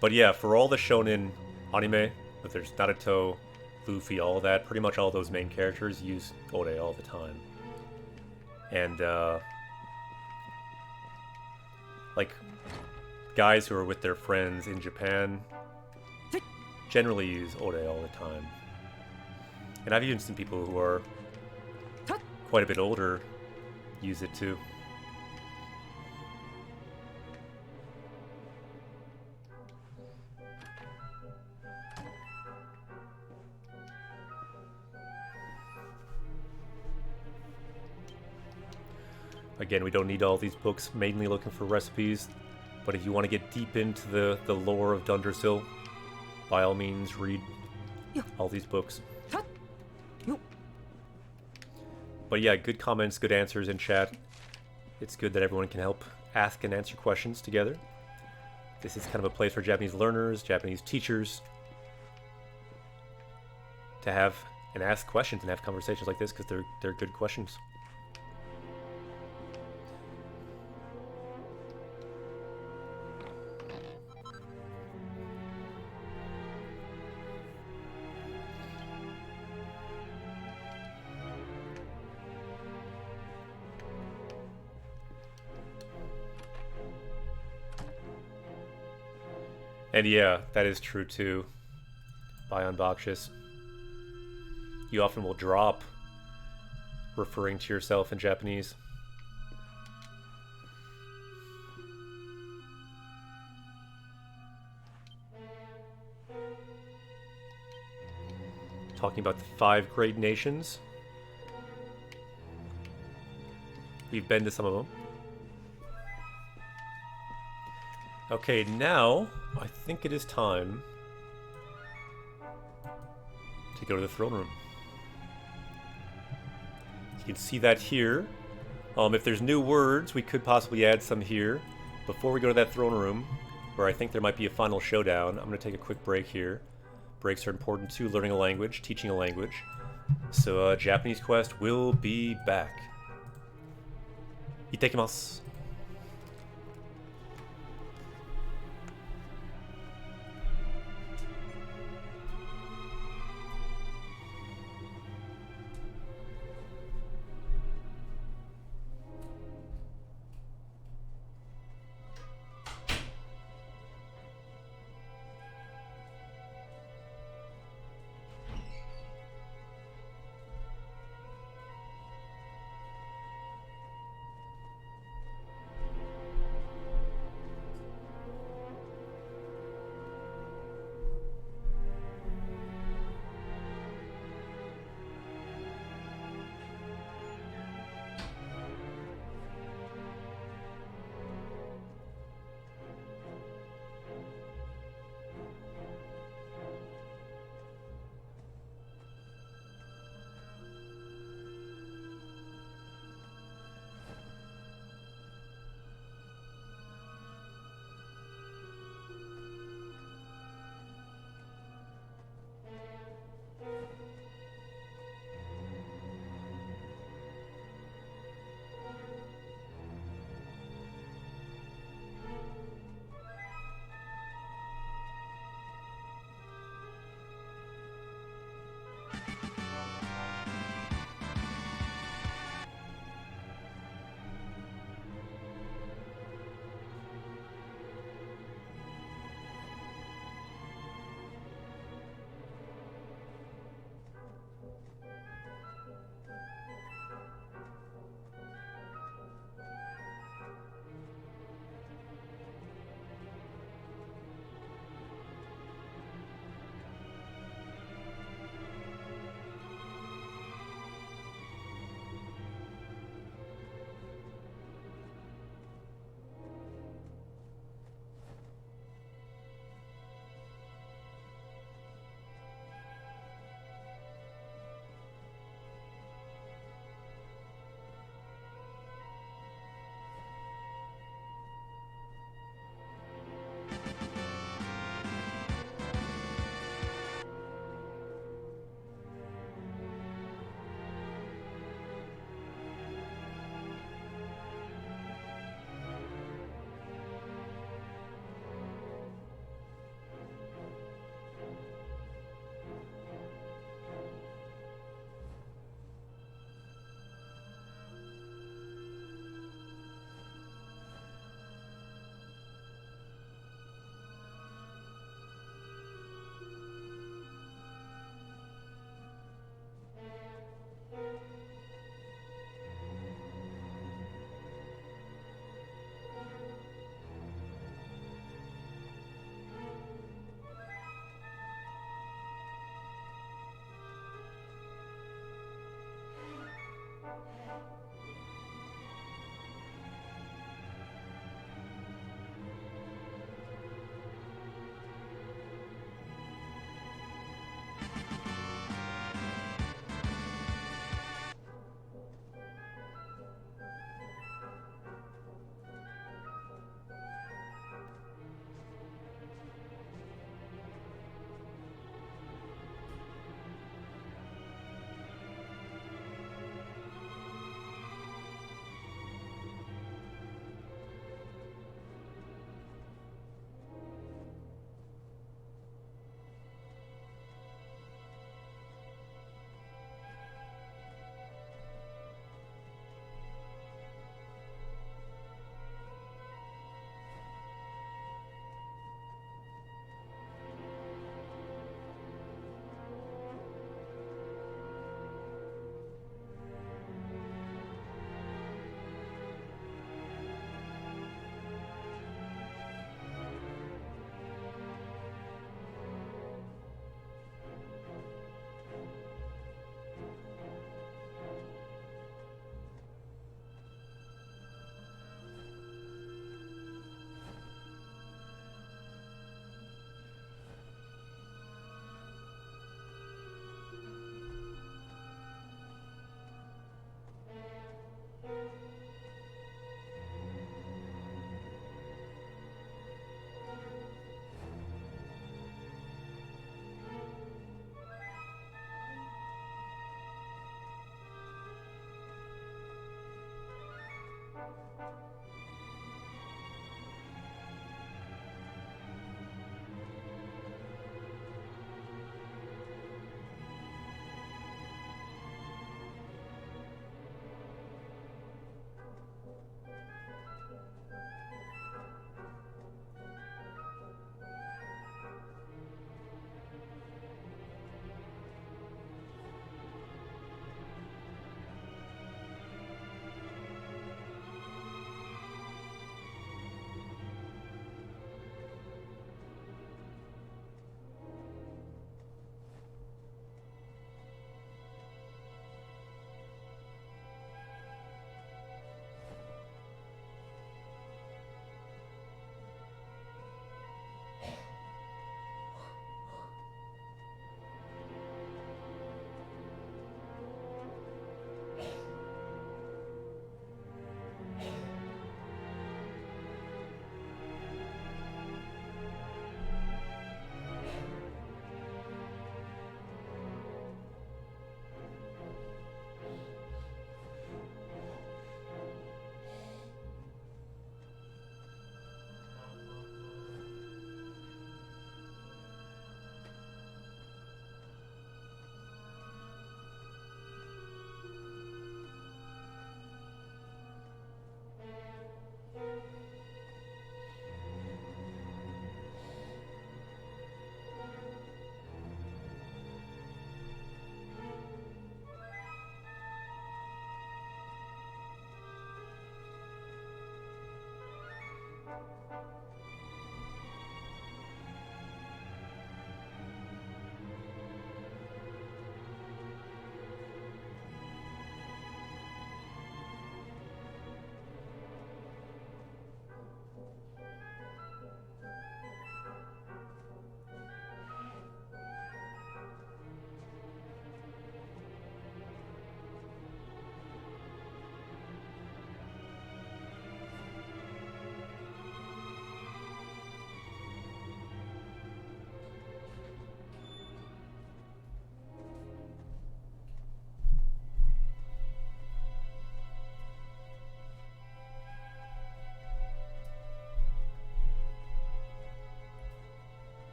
But yeah, for all the shonen anime, if there's Naruto, Luffy, all that, pretty much all those main characters use ore all the time. And, like, guys who are with their friends in Japan generally use ore all the time. And I've even seen people who are quite a bit older use it too. Again, we don't need all these books, mainly looking for recipes, but if you want to get deep into the lore of Dundersill, by all means, read all these books. But yeah, good comments, good answers in chat. It's good that everyone can help ask and answer questions together. This is kind of a place for Japanese learners, Japanese teachers, to have and ask questions and have conversations like this, because they're good questions. And yeah, that is true too. By Unboxious. You often will drop referring to yourself in Japanese. Talking about the 5 great nations. We've been to some of them. Okay, now I think it is time to go to the throne room. You can see that here. If there's new words, we could possibly add some here. Before we go to that throne room, where I think there might be a final showdown, I'm going to take a quick break here. Breaks are important too, learning a language, teaching a language. So, Japanese Quest will be back. Itadakimasu.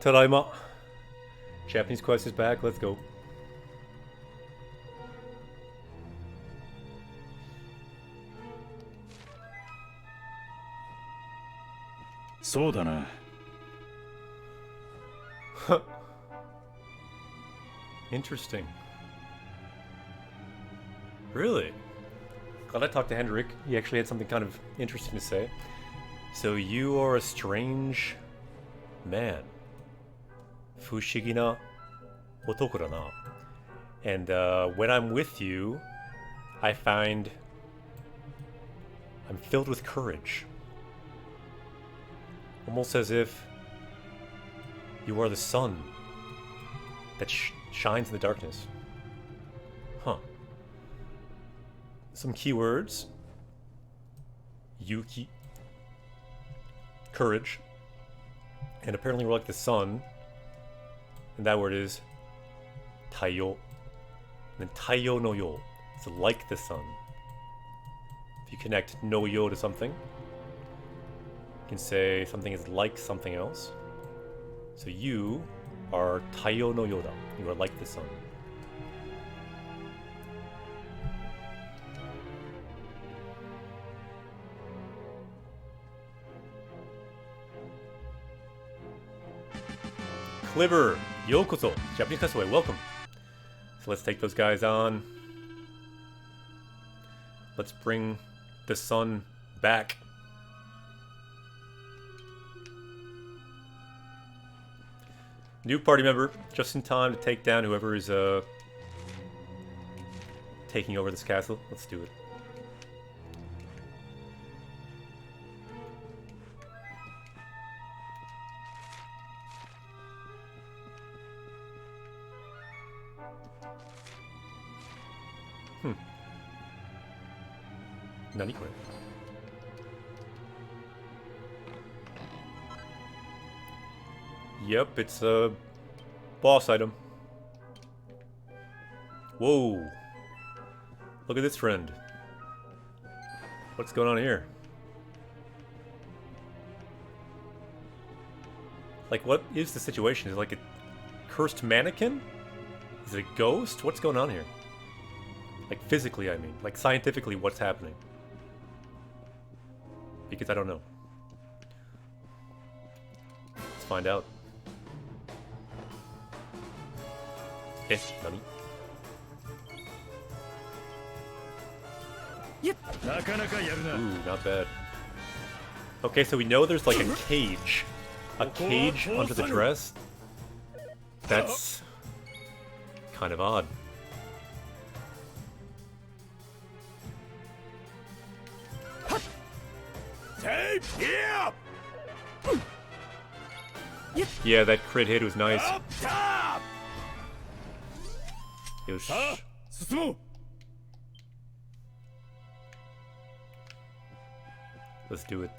Tadaima. Japanese quest is back. Let's go.そうだな。Interesting. Really? Glad I talked to Hendrik. He actually had something kind of interesting to say. So you are a strange man. Fushigina otoko da na. And when I'm with you, I find I'm filled with courage. Almost as if you are the sun that shines in the darkness. Huh. Some keywords. Yuki. Courage. And apparently we're like the sun. And that word is taiyo. And then taiyo no yo. It's like the sun. If you connect no yo to something, you can say something is like something else. So you are taiyo no yo da. You are like the sun. Clibber, yokoso, Japanese castaway, welcome. So let's take those guys on. Let's bring the sun back. New party member, just in time to take down whoever is taking over this castle. Let's do it. Naniこれ? Yep, it's a boss item. Whoa. Look at this friend. What's going on here? Like, what is the situation? Is it like a cursed mannequin? Is it a ghost? What's going on here? Like, physically, I mean. Like, scientifically, what's happening? Because I don't know. Let's find out. Nani? Ooh, not bad. Okay, so we know there's like a cage. A cage under the dress? That's kind of odd. Yeah, that crit hit was nice. Let's do it.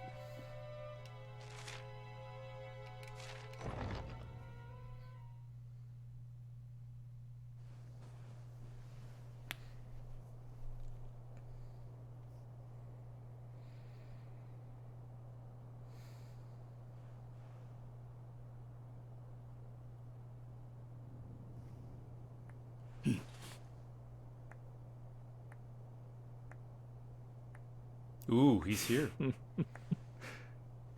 Ooh, he's here.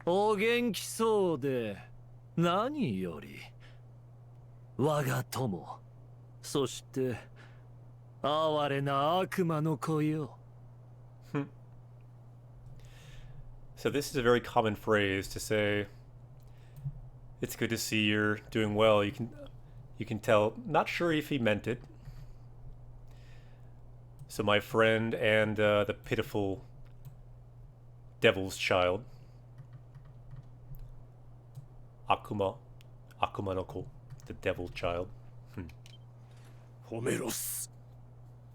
お元気そうで何より我が友そして哀れな悪魔の子よ So this is a very common phrase to say it's good to see you're doing well. You can tell, not sure if he meant it. So my friend and the pitiful devil's child. Akuma no ko, the devil child. Homeros.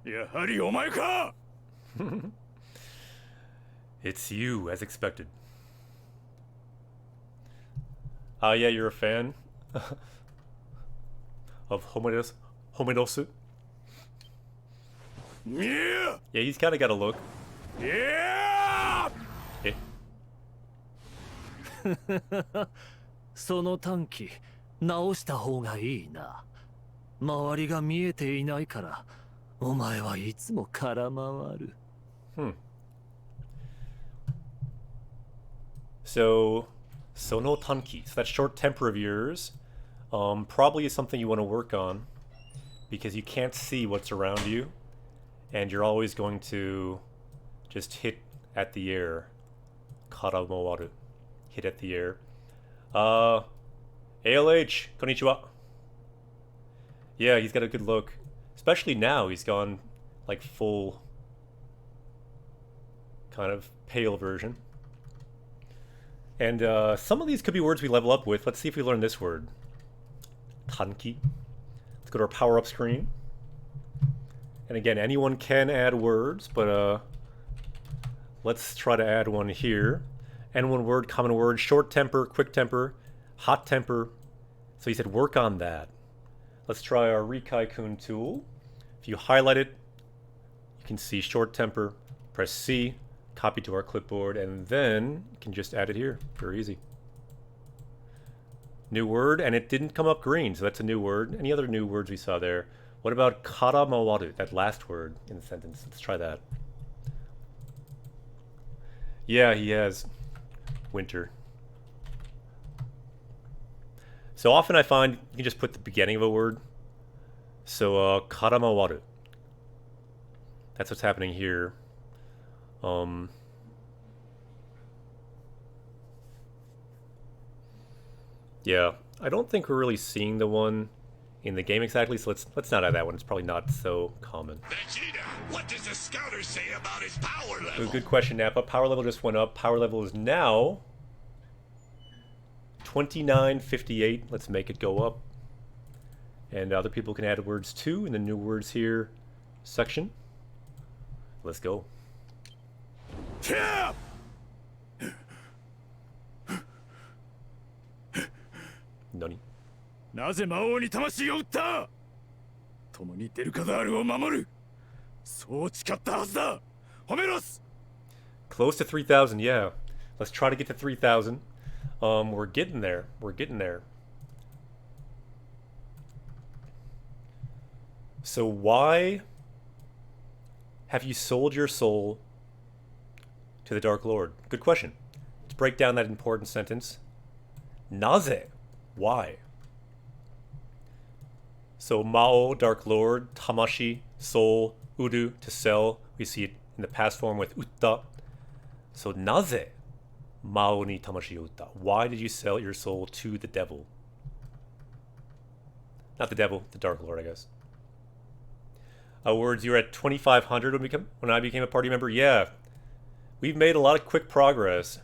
やはりお前か It's you, as expected. Ah, yeah, you're a fan of Homerosu? Yeah. Yeah, he's kind of got a look. Yeah. Eh? その短期直した方がいいな周りが見えていないからお前はいつも空回る So, Sono Tanki. So that short temper of yours probably is something you want to work on because you can't see what's around you and you're always going to just hit at the air. Karamowaru. Hit at the air. ALH, konnichiwa. Yeah, he's got a good look. Especially now, he's gone like full kind of pale version. And some of these could be words we level up with. Let's see if we learn this word. Tanki. Let's go to our power-up screen. And again, anyone can add words, but let's try to add one here. And one word, common word, short temper, quick temper, hot temper. So he said work on that. Let's try our Rikai-kun tool. If you highlight it, you can see short temper. Press C. Copy to our clipboard, and then you can just add it here. Very easy. New word, and it didn't come up green, so that's a new word. Any other new words we saw there? What about karamawaru, that last word in the sentence? Let's try that. Yeah, he has winter. So often I find you can just put the beginning of a word. So, karamawaru. That's what's happening here. Yeah, I don't think we're really seeing the one in the game exactly, so let's not add that one. It's probably not so common. Vegeta, what does the scouter say about his power level? Ooh, good question, Nappa. Power level just went up. Power level is now 2958. Let's make it go up. And other people can add words too in the new words here section. Let's go. Yeah! 何？なぜ魔王に魂を売った？共にデルカザールを守る。そう誓ったはずだ。ホメロス。 Close to 3,000, yeah. Let's try to get to 3,000. We're getting there. We're getting there. So why have you sold your soul to the Dark Lord? Good question. Let's break down that important sentence. Naze? Why? So Mao, Dark Lord, Tamashi, soul, Uru, to sell. We see it in the past form with Utta. So naze Mao ni tamashi o utta? Why did you sell your soul to the devil? Not the devil, the Dark Lord, I guess. Words, you were at 2,500 when I became a party member? Yeah. We've made a lot of quick progress.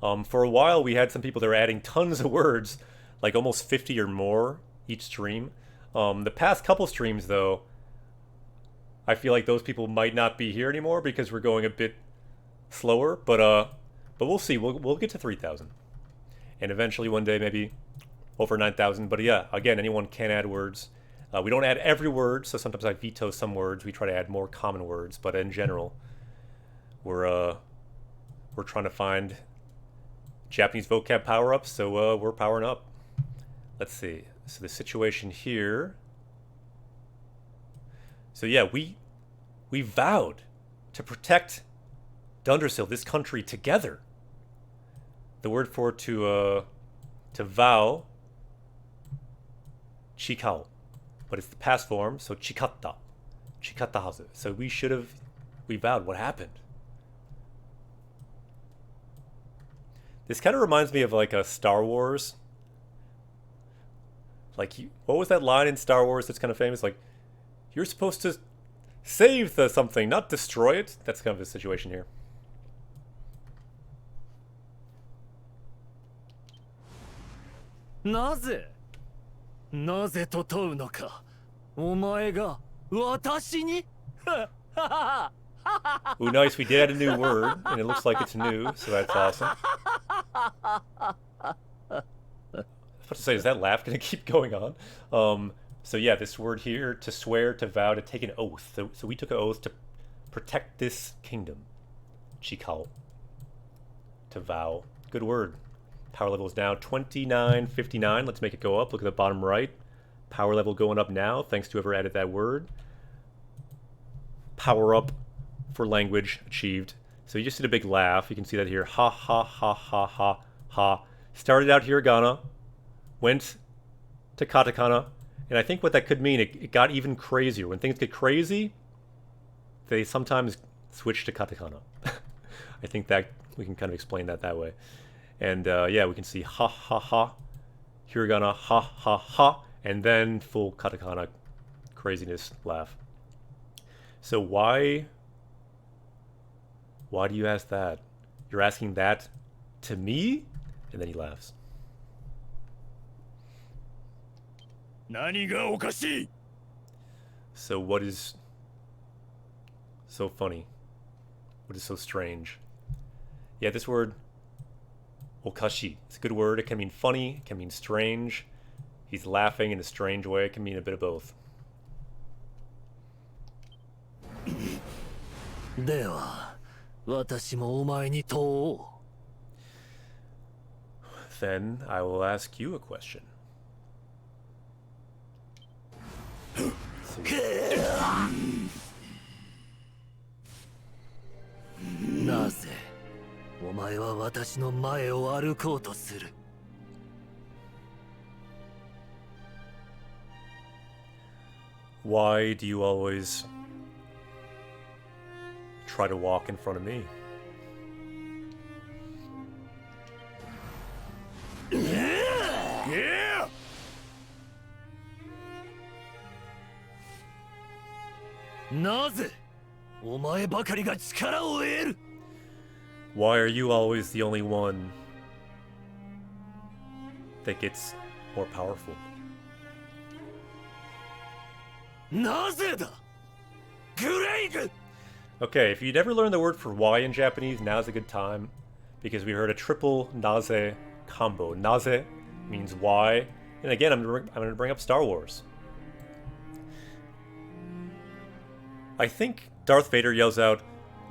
For a while, we had some people that were adding tons of words, like almost 50 or more each stream. The past couple streams, though, I feel like those people might not be here anymore because we're going a bit slower. But we'll see. We'll get to 3,000, and eventually one day maybe over 9,000. But yeah, again, anyone can add words. We don't add every word, so sometimes I veto some words. We try to add more common words, but in general, we're trying to find Japanese vocab power-ups, so we're powering up. Let's see. So the situation here. So yeah, we vowed to protect Dundersill, this country, together. The word for to vow, chikao, but it's the past form, so chikatta hazu. So we vowed. What happened? This kind of reminds me of like a Star Wars. Like, what was that line in Star Wars that's kind of famous? Like, you're supposed to save the something, not destroy it. That's kind of the situation here. Nazeと問うのか。お前が私に? Ooh, nice. We did add a new word, and it looks like it's new, so that's awesome. I was about to say, is that laugh going to keep going on? So yeah, this word here, to swear, to vow, to take an oath. So we took an oath to protect this kingdom. Chikao. To vow. Good word. Power level is now 2959. Let's make it go up. Look at the bottom right. Power level going up now, thanks to whoever added that word. Power up for language achieved. So you just did a big laugh. You can see that here. Ha ha ha ha ha ha. Started out hiragana, went to katakana, and I think what that could mean, it got even crazier. When things get crazy, they sometimes switch to katakana. I think that we can kind of explain that way. And yeah, we can see ha ha ha, hiragana, ha ha ha, and then full katakana craziness laugh. So why do you ask that? You're asking that to me? And then he laughs. 何がおかしい? So what is so funny? What is so strange? Yeah, this word, okashi, it's a good word. It can mean funny, it can mean strange. He's laughing in a strange way. It can mean a bit of both. では、私もお前に問おう。 Then I will ask you a question. Why do you always try to walk in front of me? なぜお前ばかりが力を得る Why are you always the only one that gets more powerful? なぜだグレイグ Okay, if you'd ever learned the word for why in Japanese, now's a good time. Because we heard a triple naze combo. Naze means why. And again, I'm going to bring up Star Wars. I think Darth Vader yells out,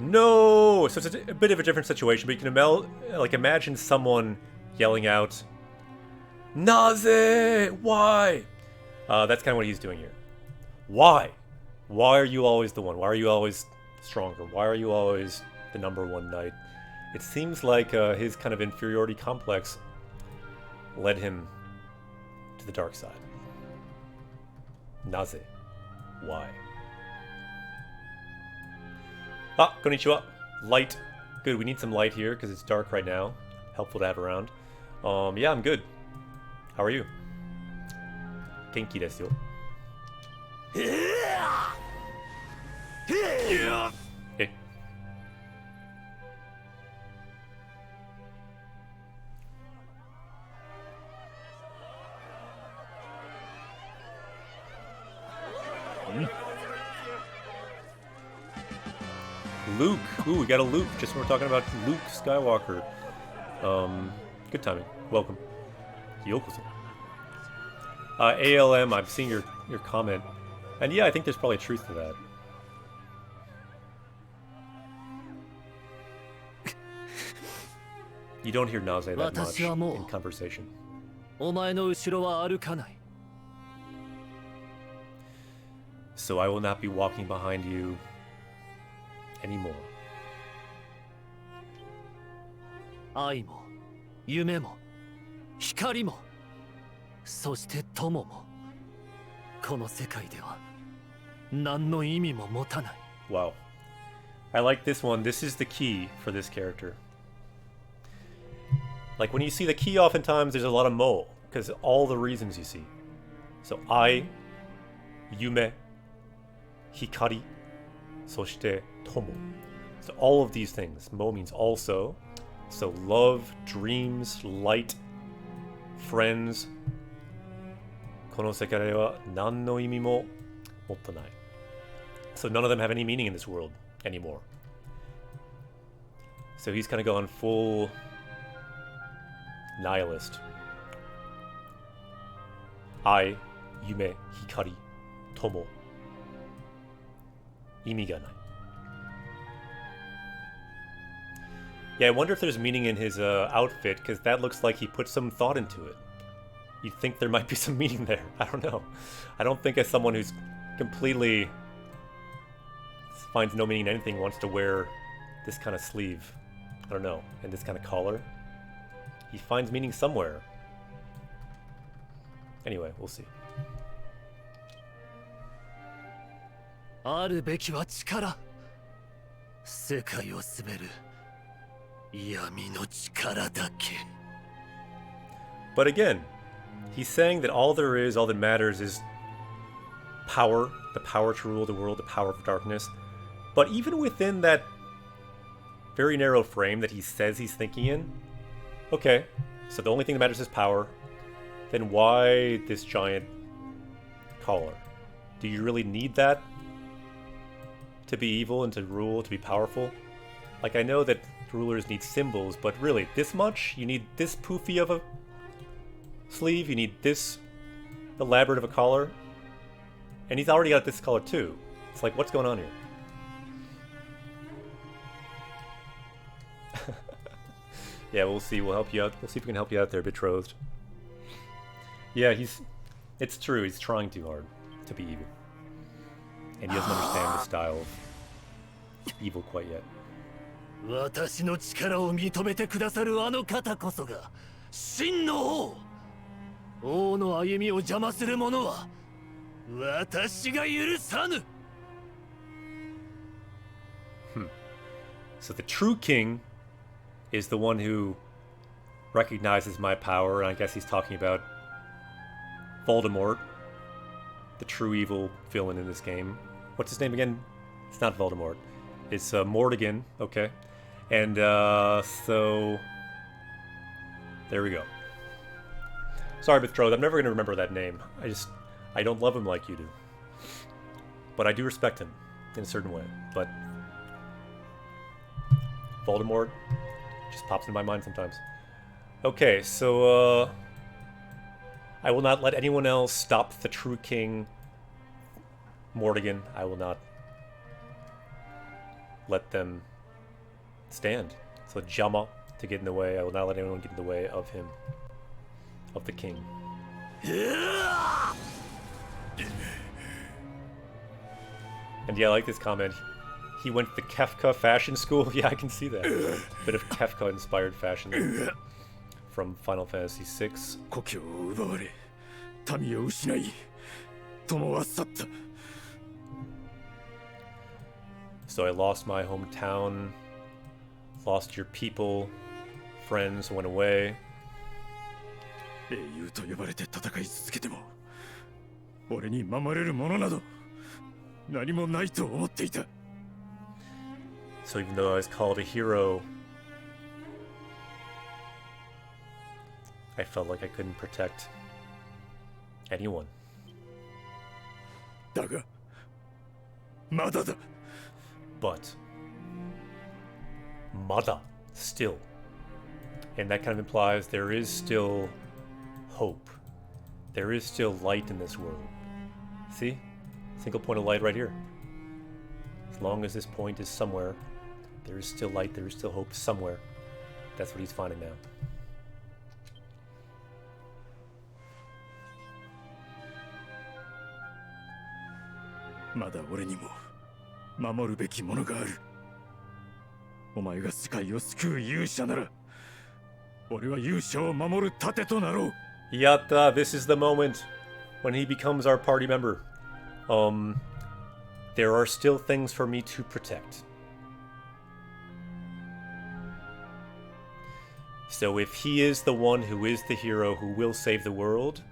"No!" So it's a bit of a different situation, but you can imagine someone yelling out, "Naze! Why?" That's kind of what he's doing here. Why? Why are you always the one? Why are you always stronger? Why are you always the #1 knight? It seems like his kind of inferiority complex led him to the dark side. Naze? Why? Ah, konnichiwa. Light. Good, we need some light here because it's dark right now. Helpful to have around. Yeah, I'm good. How are you? Genki desu yo. Hey. Luke. Ooh, we got a Luke. Just when we're talking about Luke Skywalker. Good timing. Welcome. Yokoso. ALM, I've seen your comment. And yeah, I think there's probably truth to that. You don't hear nausea that much in conversation. お前の後ろは歩かない So I will not be walking behind you anymore. 愛も夢も光もそして友もこの世界では何の意味も持たない Wow. I like this one. This is the key for this character. Like when you see the key, oftentimes there's a lot of mo, because all the reasons you see. So I, yume, hikari, soshite tomo. So all of these things. Mo means also. So love, dreams, light, friends. この世界では何の意味も持ってない. So none of them have any meaning in this world anymore. So he's kind of gone full nihilist. I, yume, hikari, tomo. 意味がない. Yeah, I wonder if there's meaning in his outfit, because that looks like he put some thought into it. You'd think there might be some meaning there. I don't know. I don't think as someone who's completely finds no meaning in anything wants to wear this kind of sleeve. I don't know. And this kind of collar. He finds meaning somewhere. Anyway, we'll see. あるべきは力世界を滑る闇の力だけ But again, he's saying that all there is, all that matters is power, the power to rule the world, the power of darkness. But even within that very narrow frame that he says he's thinking in, okay, so the only thing that matters is power, then why this giant collar? Do you really need that to be evil and to rule, to be powerful? Like, I know that rulers need symbols, but really, this much? You need this poofy of a sleeve? You need this elaborate of a collar? And he's already got this collar too. It's like, what's going on here? Yeah, we'll see. We'll help you out. We'll see if we can help you out there, betrothed. Yeah, it's true. He's trying too hard to be evil. And he doesn't understand the style of evil quite yet. 私の力を認めてくださるあの方こそが真の王王の歩みを邪魔する者は私が許さぬ So the true king is the one who recognizes my power, and I guess he's talking about Voldemort, the true evil villain in this game. What's his name again? It's not Voldemort. It's Mortigan. Okay. And so there we go. Sorry, Betrothed. I'm never going to remember that name. I don't love him like you do. But I do respect him in a certain way. But Voldemort just pops into my mind sometimes. Okay, so I will not let anyone else stop the true king, Mortigan. I will not let them stand. So Jama to get in the way. I will not let anyone get in the way of him, of the king. And yeah, I like this comment. He went to the Kefka fashion school. Yeah, I can see that. Bit of Kefka-inspired fashion from Final Fantasy VI. 故郷を奪われ、民を失い、友は去った。 So I lost my hometown, lost your people, friends went away. 英雄と呼ばれて戦い続けても、俺に守れるものなど何もないと思っていた。 So even though I was called a hero, I felt like I couldn't protect anyone. だが、まだだ。 But Mada, still. And that kind of implies there is still hope. There is still light in this world. See? Single point of light right here. As long as this point is somewhere, there is still light, there is still hope somewhere. That's what he's finding now. まだ俺にも守るべきものがある。お前が世界を救う勇者なら、俺は勇者を守る盾となろう。 Yatta, this is the moment when he becomes our party member. There are still things for me to protect. So if he is the one who is the hero who will save the world,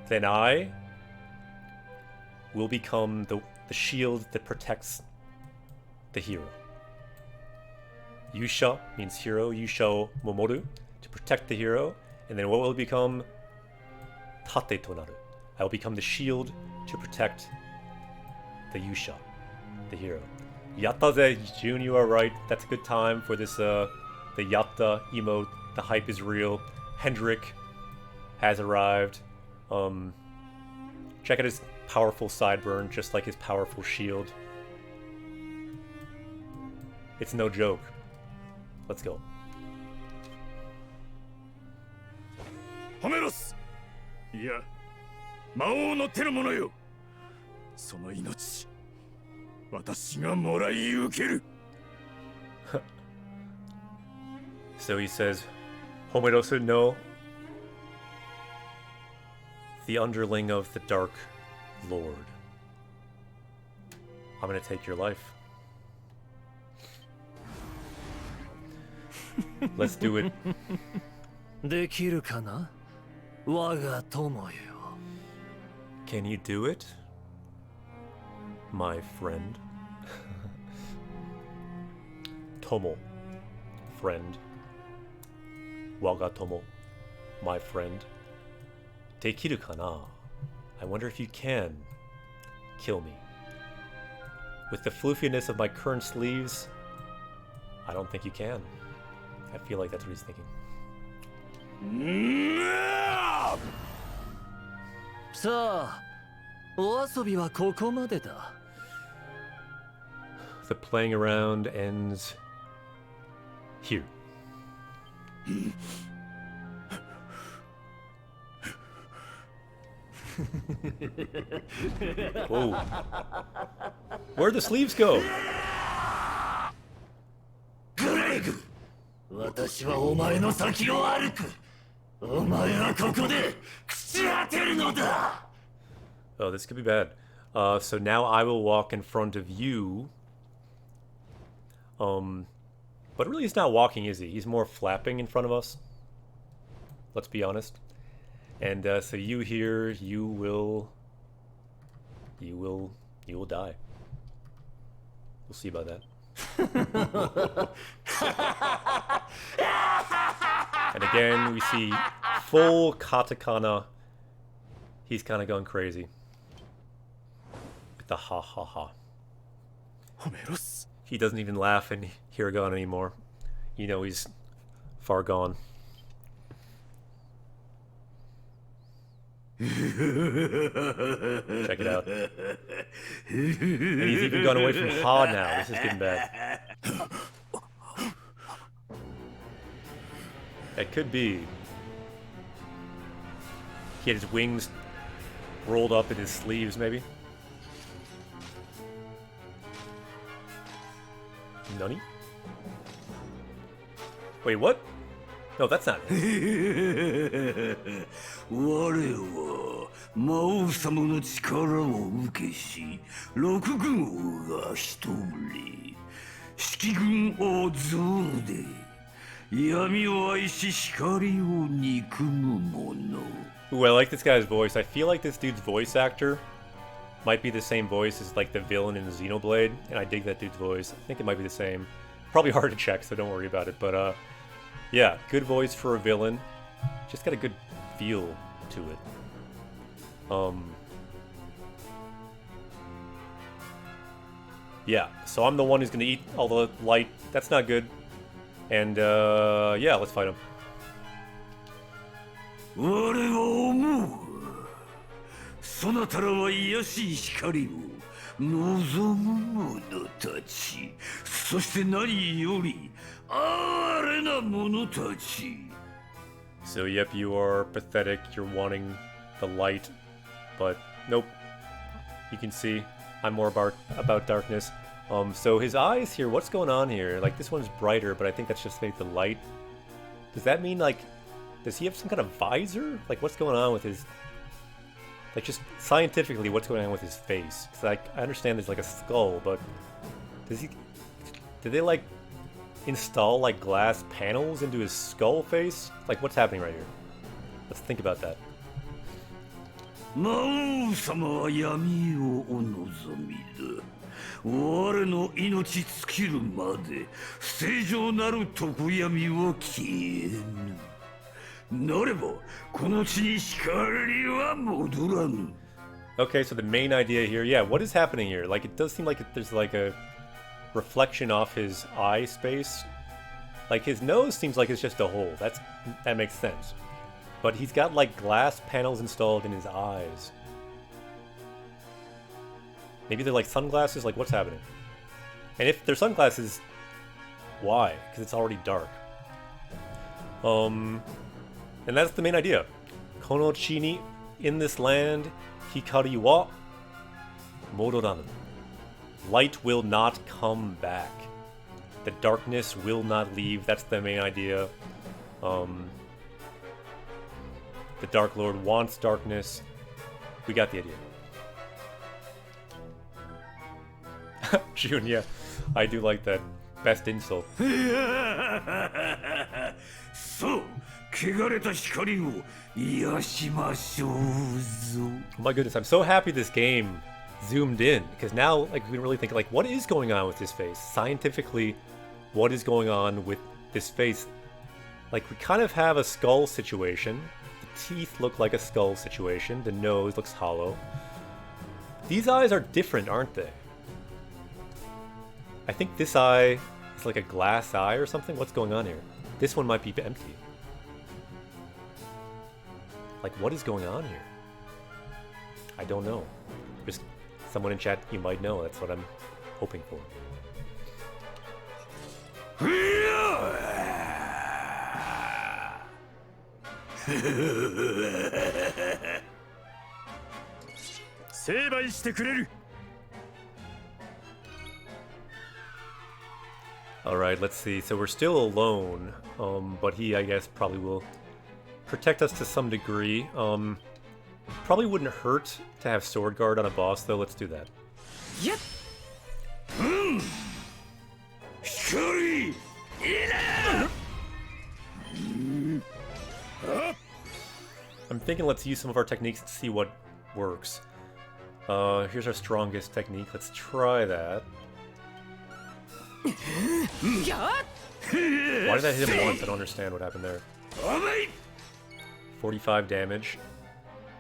then I will become the shield that protects the hero. Yusha means hero, Yusha Momoru, to protect the hero, and then what will become? Tate tonaru. I will become the shield to protect the Yusha, the hero. Yatta-ze, June, you are right. That's a good time for this, the Yatta emote. The hype is real. Hendrik has arrived. Check out his powerful sideburn, just like his powerful shield. It's no joke. Let's go. ホメロス、いや、魔王の手の者よ。その命、私がもらい受ける。So he says, Homerosu, no. The underling of the Dark Lord. I'm gonna take your life. Let's do it. できるかな、我が友よ。 Can you do it, my friend? Tomo, friend. Waga Tomo, my friend. Dekiru kana? I wonder if you can kill me. With the floofiness of my current sleeves, I don't think you can. I feel like that's what he's thinking. さあ、お遊びはここまでだ。 The playing around ends here. Whoa. Where'd the sleeves go? グレイグ、私はお前の先を歩く。お前はここで朽ち果てるのだ。 Oh, this could be bad. So now I will walk in front of you. But really he's not walking, is he? He's more flapping in front of us. Let's be honest. And so you here, you will die. We'll see about that. And again, we see full katakana. He's kind of going crazy. With the ha ha ha. He doesn't even laugh in Hiragan anymore. You know he's far gone. Check it out. And he's even gone away from ha now. This is getting bad. That could be. He had his wings rolled up in his sleeves, maybe. Nani? Wait, what? No, that's not it. 我は魔王様の力を受けし六軍王が一人式軍王ゾールで闇を愛し光を憎む者 Ooh, I like this guy's voice. I feel like this dude's voice actor might be the same voice as like the villain in Xenoblade, and I dig that dude's voice. I think it might be the same. Probably hard to check, so don't worry about it. But yeah, good voice for a villain. Just got a good feel to it. Yeah, so I'm the one who's gonna eat all the light. That's not good. And yeah, let's fight him. 我は思うそなたらは卑しい光を望む者たちそして何より哀れな者たち So yep, you are pathetic, you're wanting the light, but nope. You can see, I'm more about darkness. So his eyes here, what's going on here? Like this one's brighter, but I think that's just maybe the light. Does that mean like, does he have some kind of visor? Like what's going on with his, like just scientifically what's going on with his face? Cause like, I understand there's like a skull, but does he, did they like install like glass panels into his skull face? Like what's happening right here? Let's think about that. 魔王様は闇をお望みだ我の命尽きるまで正常なる常闇は消えぬなればこの地に光は戻らぬ Okay, so the main idea here, yeah, what is happening here? Like, it does seem like there's like a reflection off his eye space. Like, his nose seems like it's just a hole. That makes sense. But he's got like glass panels installed in his eyes. Maybe they're like sunglasses? Like, what's happening? And if they're sunglasses, why? Because it's already dark. And that's the main idea. Kono chi ni, in this land, hikari wa modoranu. Light will not come back. The darkness will not leave. That's the main idea. The Dark Lord wants darkness. We got the idea. June, yeah. I do like that. Best insult. そう汚れた光を癒しましょうぞ Oh my goodness, I'm so happy this game zoomed in. Because now, like, we can really think, like, what is going on with his face? Scientifically, what is going on with this face? Like, we kind of have a skull situation. The teeth look like a skull situation. The nose looks hollow. These eyes are different, aren't they? I think this eye is like a glass eye or something. What's going on here? This one might be empty. Like, what is going on here? I don't know. Just someone in chat, you might know. That's what I'm hoping for. 成敗してくれる Alright, let's see. So we're still alone, but he, I guess, probably will protect us to some degree. Probably wouldn't hurt to have Sword Guard on a boss, though. Let's do that. Yep. 光いな I'm thinking let's use some of our techniques to see what works. Here's our strongest technique. Let's try that. Why did that hit him once? I don't understand what happened there. 45 damage.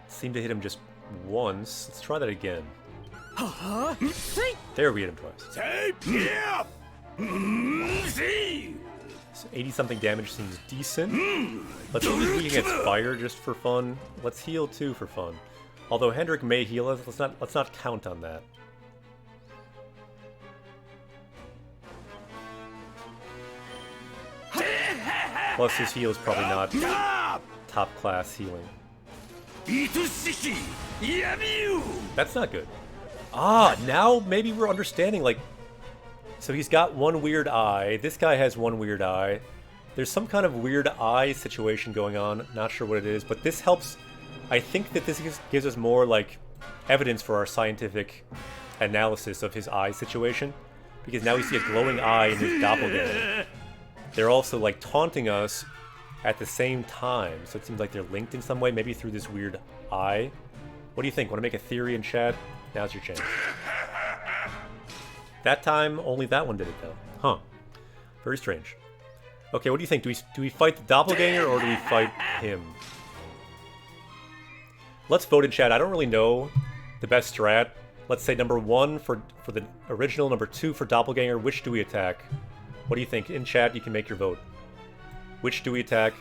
Seemed to hit him just once. Let's try that again. There, we hit him twice. 80 something damage seems decent. Let's see if we can get fire just for fun. Let's heal too for fun. Although Hendrik may heal us, let's not count on that. Plus his heal is probably not top class healing. That's not good. Ah, now maybe we're understanding, like, so he's got one weird eye. This guy has one weird eye. There's some kind of weird eye situation going on. Not sure what it is, but this helps. I think that this gives us more, like, evidence for our scientific analysis of his eye situation. Because now we see a glowing eye in his doppelganger. They're also, like, taunting us at the same time. So it seems like they're linked in some way, maybe through this weird eye. What do you think? Want to make a theory in chat? Now's your chance. That time, only that one did it, though. Huh. Very strange. Okay, what do you think? Do we fight the doppelganger, or do we fight him? Let's vote in chat. I don't really know the best strat. Let's say number 1 for the original, number 2 for doppelganger. Which do we attack? What do you think? In chat, you can make your vote. Which do we attack?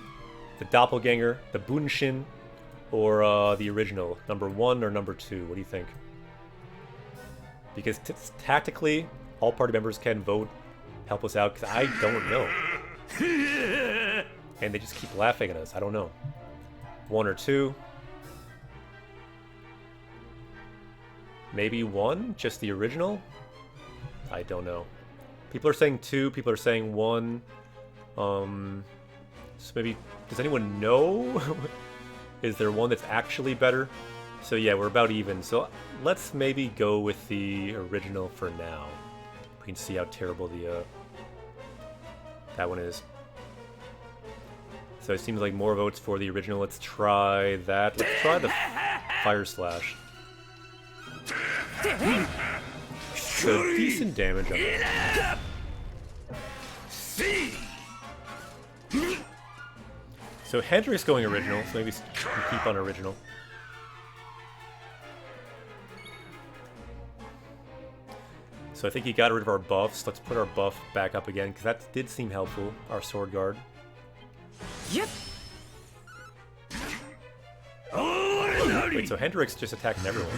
The doppelganger, the bunshin, or the original? Number 1 or number 2? What do you think? Because tactically, all party members can vote, help us out, because I don't know. And they just keep laughing at us. I don't know. 1 or 2? Maybe 1? Just the original? I don't know. People are saying 2, people are saying 1. So maybe, does anyone know? Is there one that's actually better? So yeah, we're about even. So let's maybe go with the original for now. We can see how terrible the that one is. So it seems like more votes for the original. Let's try that. Let's try the Fire Slash. So decent damage on that. So Hendrik's going original, so maybe we keep on original. So I think he got rid of our buffs. Let's put our buff back up again, because that did seem helpful, our sword guard. Yep. Wait, so Hendrik's just attacking everyone.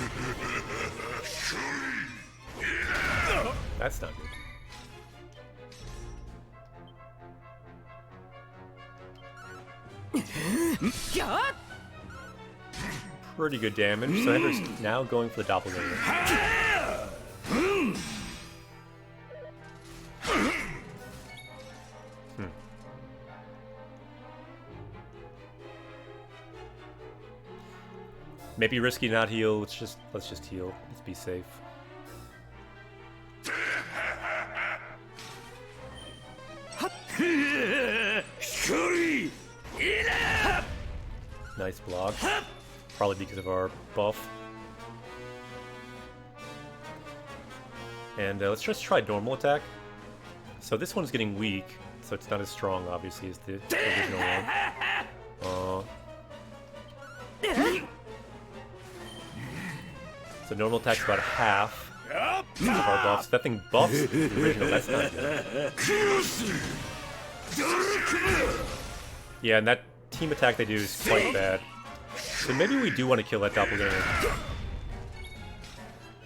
That's not good. Pretty good damage. So Hendrik's now going for the doppelganger. Maybe risky not heal. Let's just heal. Let's be safe. Nice block. Probably because of our buff. And let's just try normal attack. So this one's getting weak, so it's not as strong, obviously, as the original one. So normal attack's about half of our buffs. That thing buffs the original, that's not good. Yeah, and that team attack they do is quite bad. So maybe we do want to kill that doppelganger.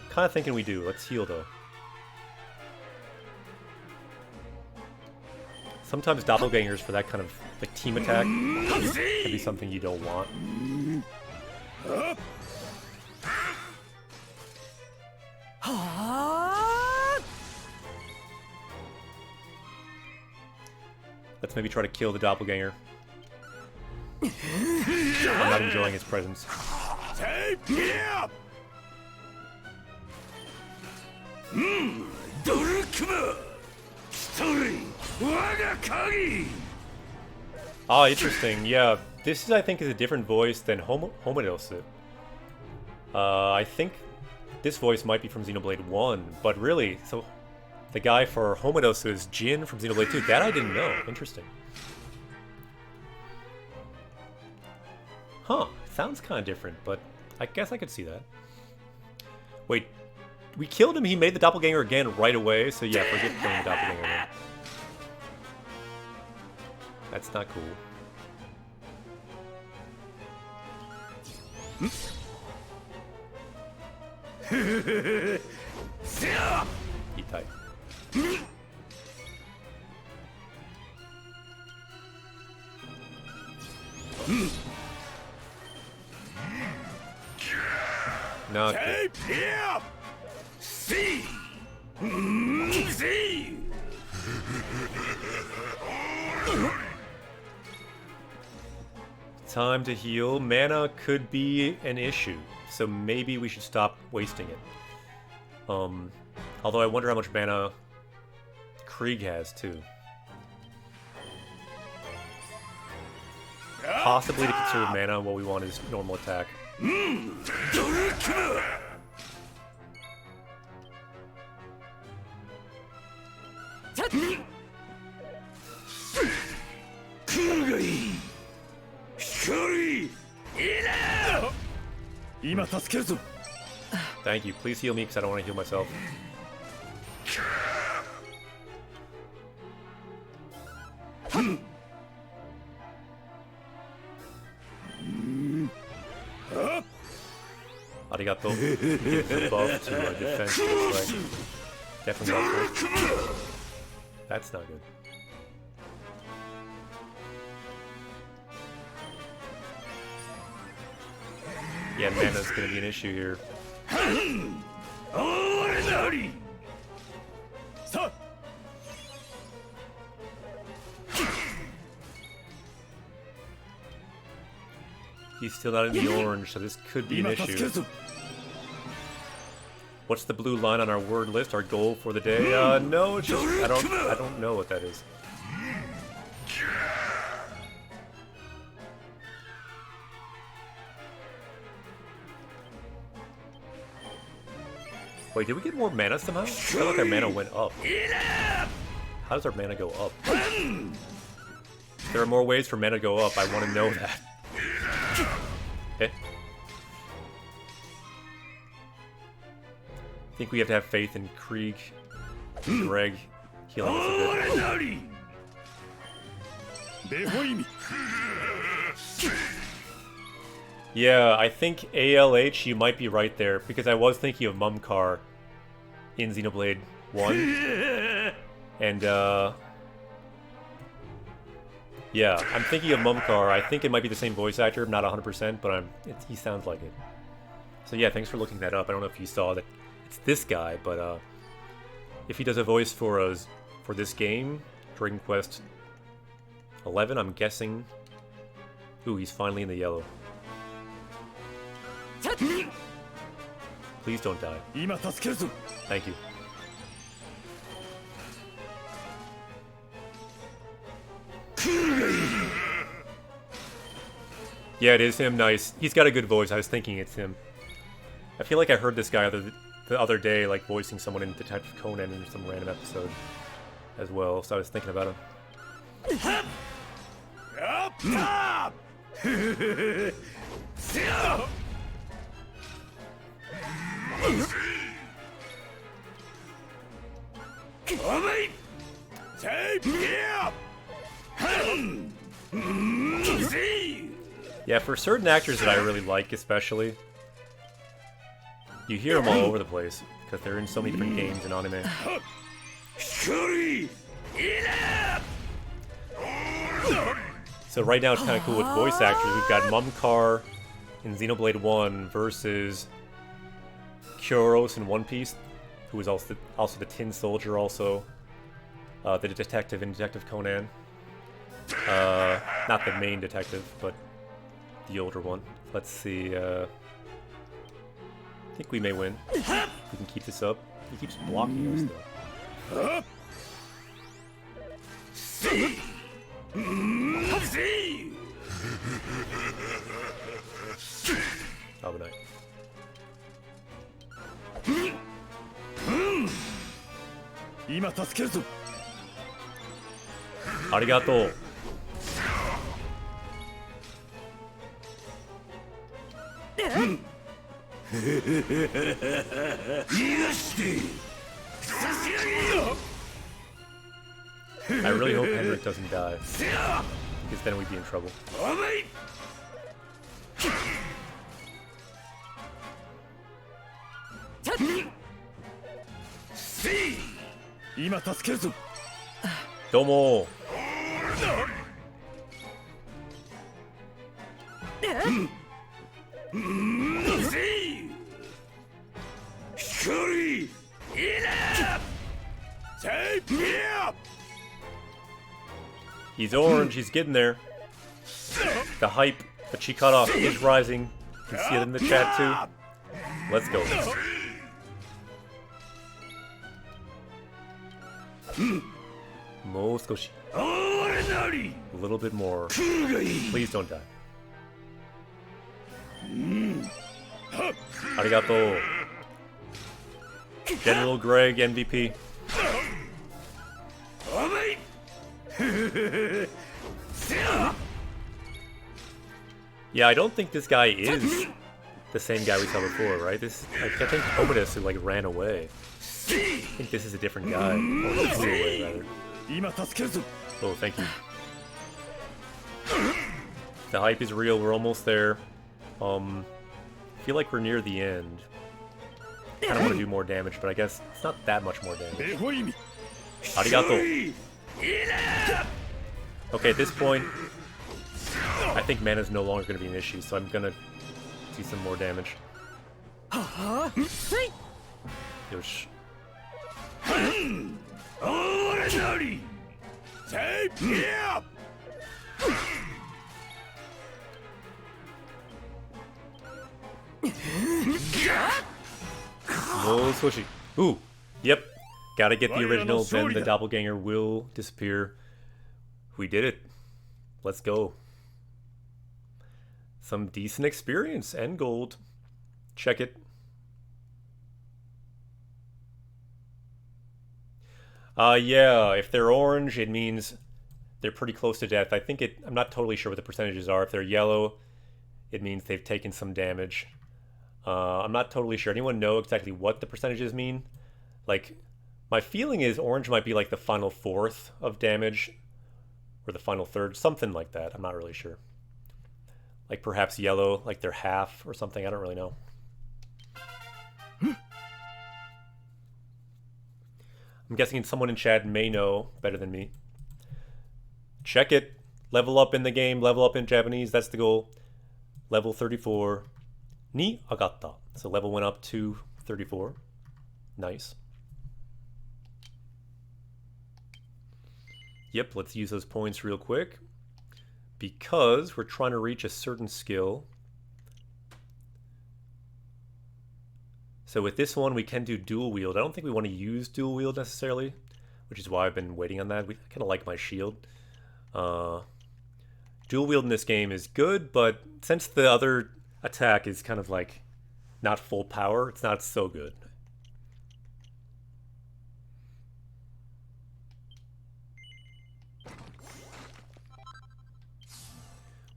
Kind of thinking we do. Let's heal, though. Sometimes doppelgangers for that kind of like team attack can be something you don't want. Let's maybe try to kill the doppelganger. I'm not enjoying his presence. Ah, interesting. Yeah, this is, I think, is a different voice than Homerosu. I think this voice might be from Xenoblade 1, but really, so the guy for Homedos is Jin from Xenoblade 2. That I didn't know. Interesting. Huh. Sounds kind of different, but I guess I could see that. Wait. We killed him. He made the doppelganger again right away. So yeah, forget killing the doppelganger again. That's not cool. Eat tight. Not good. See. See. Time to heal. Mana could be an issue, so maybe we should stop wasting it. Although I wonder how much mana Krieg has too. Possibly to conserve mana, what we want is normal attack. Thank you. Please heal me because I don't want to heal myself. Arigato. Give the buff to defense. Right. Definitely helpful. That's not good. Yeah, mana's gonna be an issue here. He's still not in the orange, so this could be an issue. What's the blue line on our word list? Our goal for the day? No, it's just I don't know what that is. Wait, did we get more mana somehow? I feel like our mana went up. How does our mana go up? If there are more ways for mana to go up, I want to know that. Okay. I think we have to have faith in Krieg and Greg healing us a bit. Yeah, I think ALH, you might be right there, because I was thinking of Mumkar in Xenoblade 1. And, yeah, I'm thinking of Mumkar. I think it might be the same voice actor, I'm not 100%, but he sounds like it. So yeah, thanks for looking that up. I don't know if you saw that it's this guy, but if he does a voice for us for this game, Dragon Quest 11, I'm guessing. Ooh, he's finally in the yellow. Please don't die. Thank you. Yeah, it is him. Nice. He's got a good voice. I was thinking it's him. I feel like I heard this guy the other day, like voicing someone in Detective Conan in some random episode as well. So I was thinking about him. Yeah, for certain actors that I really like, especially, you hear them all over the place because they're in so many different games and anime. So right now it's kind of cool with voice actors. We've got Mumkar in Xenoblade 1 versus Kyoros in One Piece, who is also the Tin Soldier, also the detective in Detective Conan. Not the main detective, but the older one. Let's see. I think we may win. We can keep this up. He keeps blocking us though. Oh, but nice. 今助けるぞ。ありがとう。I really hope Henrik doesn't die, because then we'd be in trouble. 今助けるぞ。どうも。He's orange, he's getting there. The hype that she cut off is rising. You can see it in the chat too. Let's go. Moskoshi. A little bit more. Please don't die. Arigato. General Greg MVP. Yeah, I don't think this guy is the same guy we saw before, right? I think Commodus who like ran away. I think this is a different guy. Or he flew away, rather. Oh, thank you. The hype is real, we're almost there. I feel like we're near the end. I don't want to do more damage, but I guess it's not that much more damage. Arigato. Okay, at this point, I think mana is no longer going to be an issue, so I'm going to do some more damage. Yosh. No swishy. Ooh, yep. Gotta get the original, then the doppelganger will disappear. We did it. Let's go. Some decent experience and gold. Check it. Yeah, if they're orange, it means they're pretty close to death. I'm not totally sure what the percentages are. If they're yellow, it means they've taken some damage. I'm not totally sure. Anyone know exactly what the percentages mean? Like, my feeling is orange might be like the final fourth of damage, or the final third, something like that. I'm not really sure. Like perhaps yellow, like they're half or something. I don't really know. I'm guessing someone in chat may know better than me. Check it. Level up in the game. Level up in Japanese. That's the goal. Level 34. Ni agatta. So level went up to 34. Nice. Yep, let's use those points real quick. Because we're trying to reach a certain skill. So with this one, we can do dual wield. I don't think we want to use dual wield necessarily, which is why I've been waiting on that. I kind of like my shield. Dual wield in this game is good, but since the other attack is kind of like not full power, it's not so good.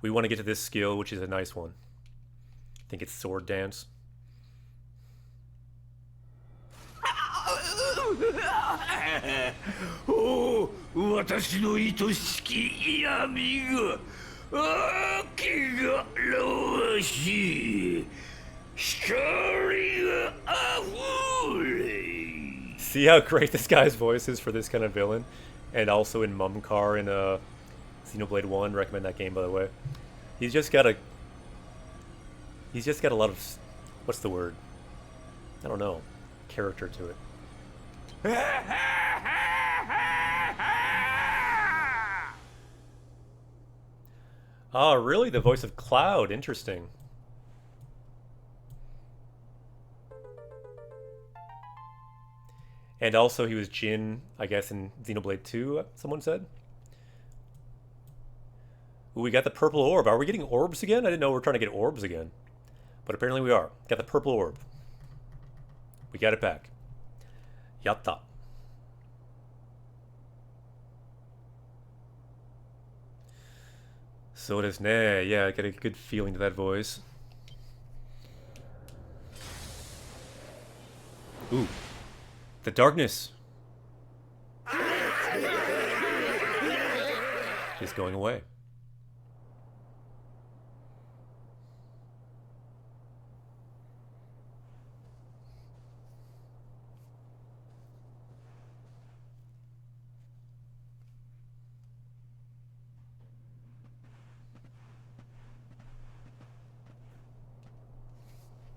We want to get to this skill, which is a nice one. I think it's Sword Dance. Oh, 私の愛しき闇が気がろしい光が溢れ See how great this guy's voice is for this kind of villain, and also in Mumkar in Xenoblade 1. Recommend that game, by the way. He's just got a lot of, what's the word? I don't know, character to it. Ah, really? The voice of Cloud. Interesting. And also he was Jin, I guess, in Xenoblade 2, someone said. Ooh, we got the purple orb. Are we getting orbs again? I didn't know we were trying to get orbs again. But apparently we are. Got the purple orb. We got it back. Yatta. So desu ne. Yeah, I get a good feeling to that voice. Ooh. The darkness is going away.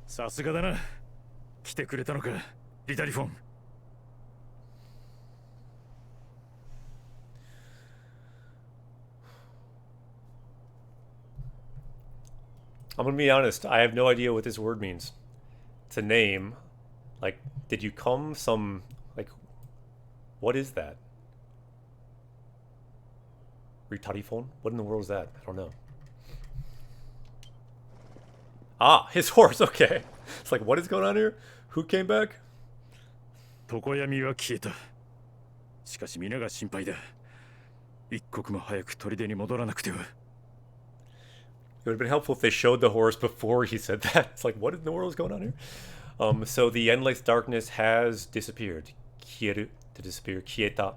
さすがだな。来てくれたのか、リタリフォン。I'm gonna be honest, I have no idea what this word means. It's a name. Like, did you come some... Like, what is that? Ritarifon? What in the world is that? I don't know. Ah, his horse, okay. It's like, what is going on here? Who came back? 常闇は消えた。しかし皆が心配だ。一刻も早く砦に戻らなくては。It would have been helpful if they showed the horse before he said that. It's like, what in the world is going on here? So the endless darkness has disappeared. Kieru, to disappear. Kieta.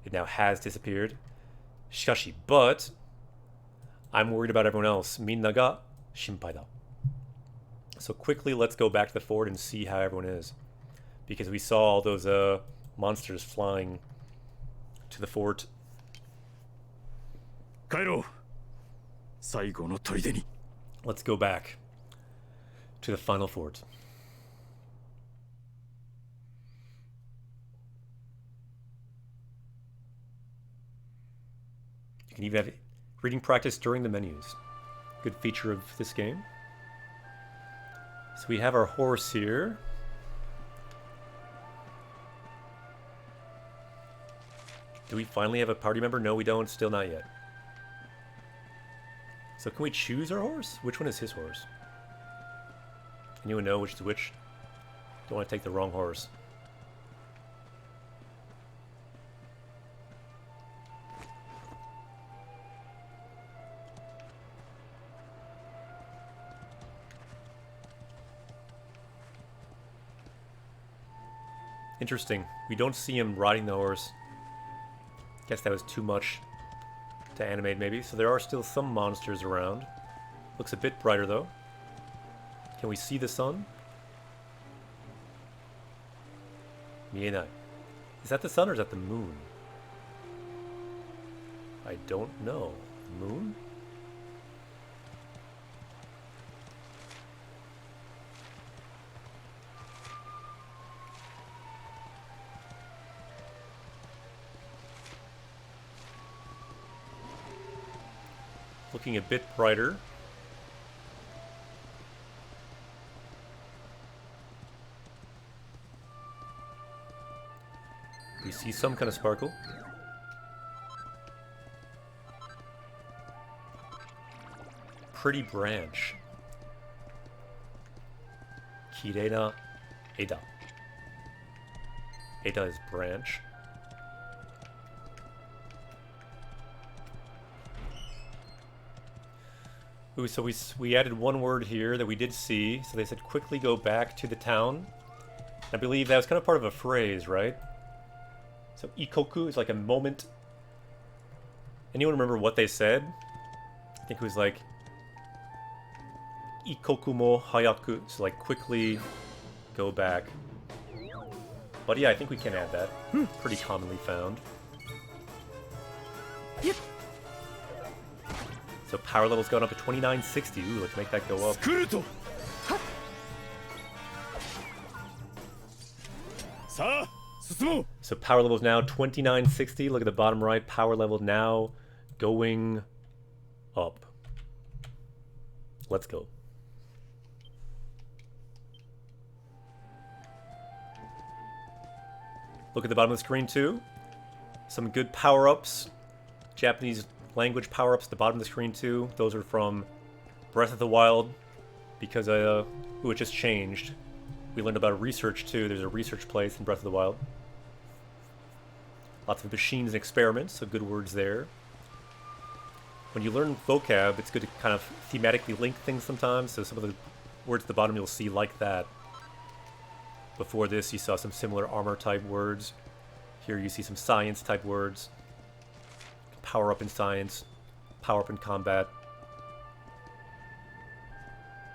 It now has disappeared. Shikashi, but I'm worried about everyone else. Minna ga shinpai da. So quickly, let's go back to the fort and see how everyone is. Because we saw all those monsters flying to the fort. 帰ろう。最後の砦に。Let's go back to the final fort. You can even have reading practice during the menus. Good feature of this game. So we have our horse here. Do we finally have a party member? No, we don't. Still not yet. So can we choose our horse? Which one is his horse? Anyone know which is which? Don't want to take the wrong horse. Interesting. We don't see him riding the horse. Guess that was too much to animate, maybe. So there are still some monsters around. Looks a bit brighter, though. Can we see the sun? Mienai. Is that the sun or is that the moon? I don't know. Moon? Looking a bit brighter. We see some kind of sparkle. Pretty branch. Kirena Eda. Eda is branch. Ooh, so we added one word here that we did see. So they said quickly go back to the town. I believe that was kind of part of a phrase, right? So ikoku is like a moment. Anyone remember what they said? I think it was like ikoku mo hayaku, so like quickly go back. But yeah, I think we can add that. Pretty commonly found. Yep. So power level's gone up to 2960. Ooh, let's make that go up. So power level is now 2960. Look at the bottom right. Power level now going up. Let's go. Look at the bottom of the screen too. Some good power-ups. Japanese language power-ups at the bottom of the screen too. Those are from Breath of the Wild. Because ooh, it just changed. We learned about research too. There's a research place in Breath of the Wild. Lots of machines and experiments, so good words there. when you learn vocab, it's good to kind of thematically link things sometimes. So some of the words at the bottom you'll see like that. Before this, you saw some similar armor type words. Here you see some science type words. Power up in science, power up in combat.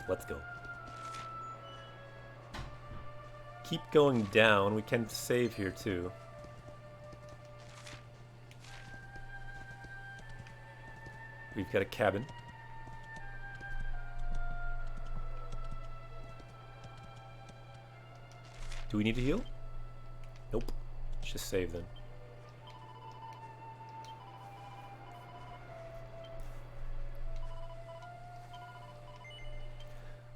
Let's go. Keep going down. We can save here too. We've got a cabin. Do we need to heal? Nope. Let's just save then.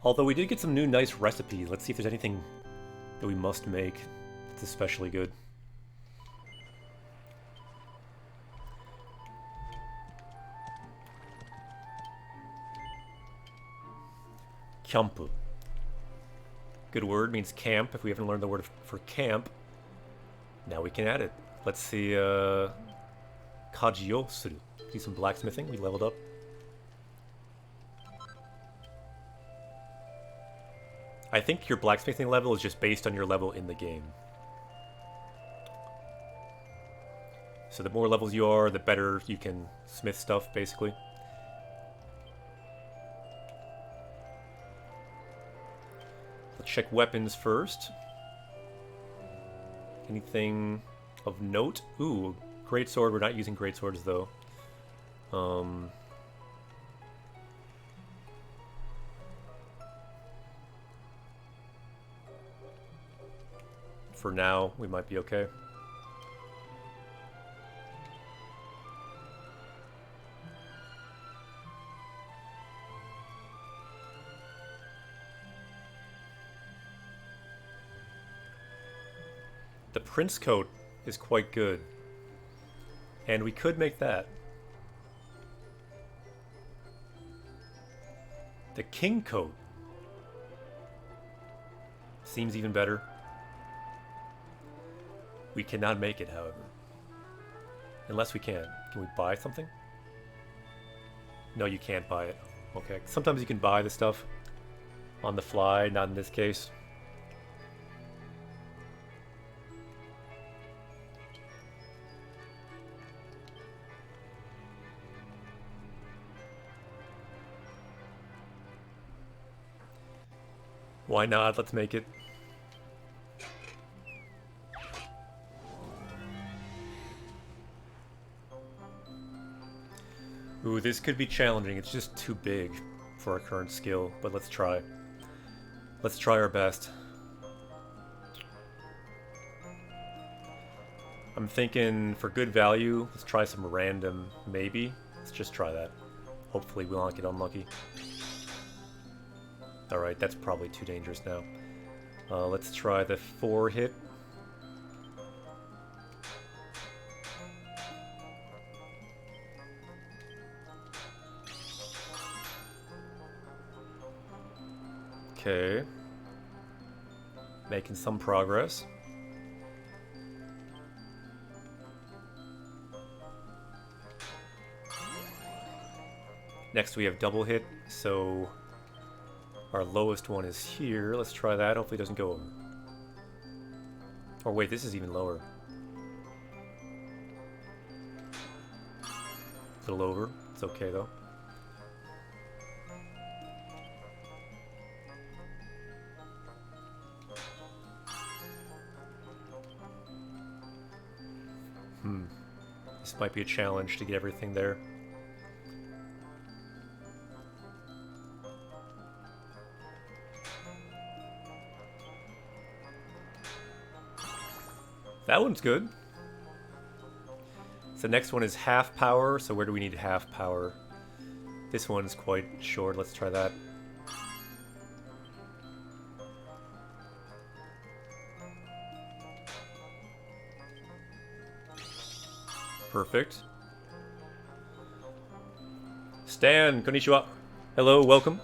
Although we did get some new nice recipes. Let's see if there's anything that we must make that's especially good. Kyampu. Good word, means camp. If we haven't learned the word for camp, now we can add it. Let's see, Kajio Suru. Do some blacksmithing. We leveled up. I think your blacksmithing level is just based on your level in the game. So the more levels you are, the better you can smith stuff, basically. Let's check weapons first. Anything of note? Ooh, greatsword. We're not using greatswords though. For now, we might be okay. The Prince coat is quite good. And we could make that. The King coat seems even better. We cannot make it, however. Unless we can. Can we buy something? No, you can't buy it. Okay. Sometimes you can buy the stuff on the fly, not in this case. Why not? Let's make it. Ooh, this could be challenging. It's just too big for our current skill, but let's try. Let's try our best. I'm thinking for good value, let's try some random, maybe. Let's just try that. Hopefully we'll not get unlucky. Alright, that's probably too dangerous now. Let's try the 4-hit. Okay. Making some progress. Next we have double hit, so our lowest one is here. Let's try that. Hopefully it doesn't go over. Or wait, this is even lower. A little over. It's okay though. This might be a challenge to get everything there. That one's good. So the next one is half power. So where do we need half power? This one's quite short. Let's try that. Perfect. Stan, konnichiwa. Hello, welcome.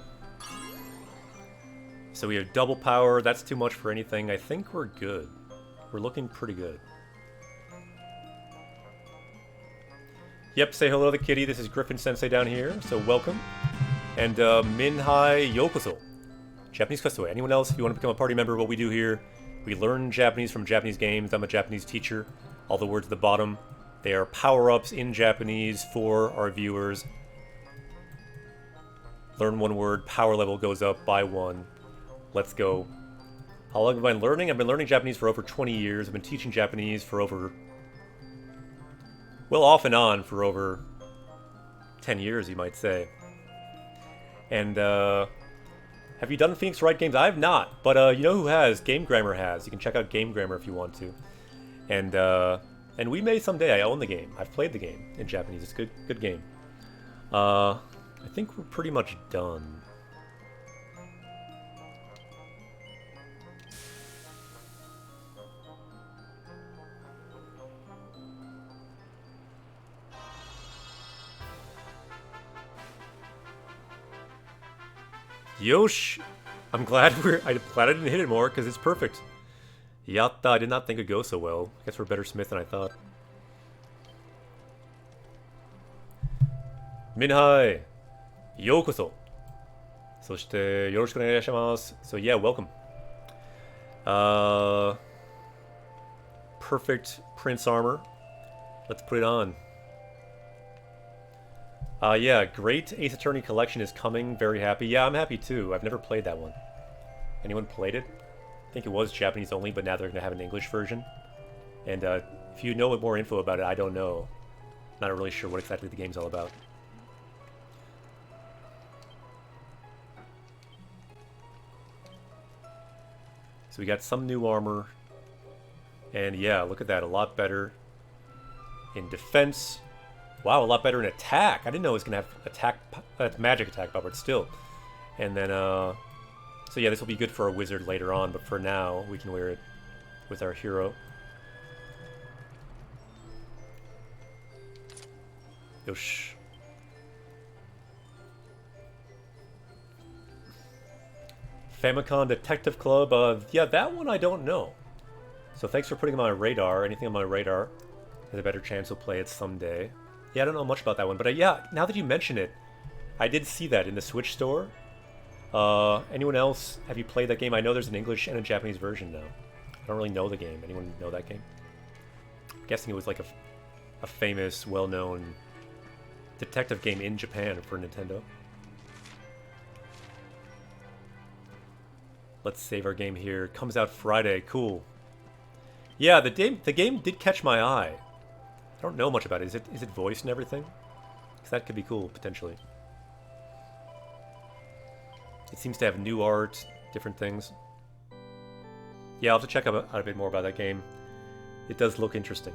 So we have double power. That's too much for anything. I think we're good. We're looking pretty good. Yep, say hello to the kitty. This is Griffin Sensei down here, so welcome. And Minhai Yokoso. Japanese Custaway. Anyone else, if you want to become a party member, what we do here, we learn Japanese from Japanese games. I'm a Japanese teacher. All the words at the bottom, they are power-ups in Japanese for our viewers. Learn one word, power level goes up by 1. Let's go. How long have I been learning? I've been learning Japanese for over 20 years. I've been teaching Japanese for over... well, off and on for over 10 years, you might say. And, have you done Phoenix Wright games? I have not, but, you know who has? Game Grammar has. You can check out Game Grammar if you want to. And we may someday. I own the game. I've played the game in Japanese. It's a good game. I think we're pretty much done. Yosh! I'm glad I didn't hit it more, because it's perfect. Yatta, I did not think it'd go so well. I guess we're better smith than I thought. Minhai! Yokoso! そしてよろしくお願いします. So yeah, welcome. Perfect Prince armor. Let's put it on. Yeah, great Ace Attorney collection is coming. Very happy. Yeah, I'm happy too. I've never played that one. Anyone played it? I think it was Japanese only, but now they're going to have an English version. And if you know more info about it, I don't know. Not really sure what exactly the game's all about. So we got some new armor. And yeah, look at that. A lot better in defense. Wow, a lot better in attack. I didn't know it was going to have attack, magic attack power, but still. And then, so yeah, this will be good for a wizard later on, but for now, we can wear it with our hero. Yosh. Famicom Detective Club, yeah, that one I don't know. So thanks for putting it on my radar. Anything on my radar has a better chance to play it someday. Yeah, I don't know much about that one, but yeah, now that you mention it, I did see that in the Switch store. Anyone else, have you played that game? I know there's an English and a Japanese version now. I don't really know the game. Anyone know that game? I'm guessing it was like a famous, well-known detective game in Japan for Nintendo. Let's save our game here. It comes out Friday. Cool. Yeah, the game did catch my eye. I don't know much about it. Is it voiced and everything? Because that could be cool, potentially. It seems to have new art, different things. Yeah, I'll have to check out a bit more about that game. It does look interesting.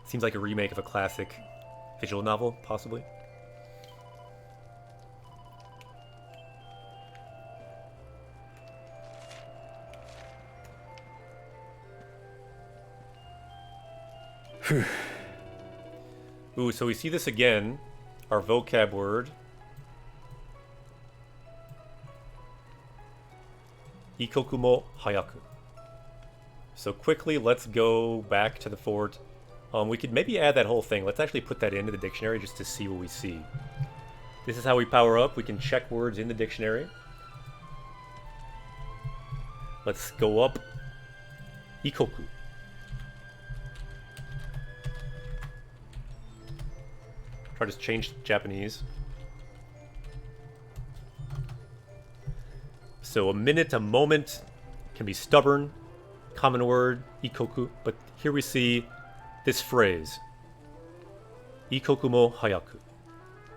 Seems like a remake of a classic visual novel, possibly. Ooh, so we see this again. Our vocab word. Ikoku mo hayaku. So quickly, let's go back to the fort. We could maybe add that whole thing. Let's actually put that into the dictionary just to see what we see. This is how we power up. We can check words in the dictionary. Let's go up. Ikoku. Try to change Japanese. So a minute, a moment can be stubborn. Common word, ikoku. But here we see this phrase. Ikoku mo hayaku.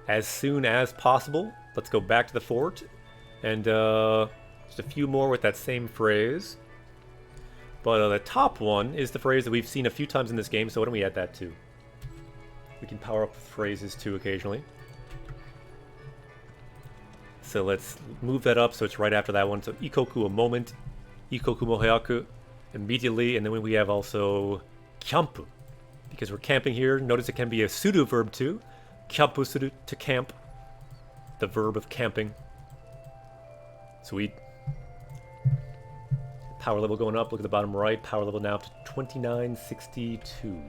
As soon as possible. Let's go back to the fort. And just a few more with that same phrase. But the top one is the phrase that we've seen a few times in this game. So why don't we add that too? We can power up phrases too occasionally. So let's move that up so it's right after that one. So ikoku, a moment. Ikoku mo hayaku, immediately. And then we have also kyampu, because we're camping here. Notice it can be a pseudo verb too. Kyampu suru, to camp. The verb of camping. Sweet. Power level going up. Look at the bottom right. Power level now up to 2962.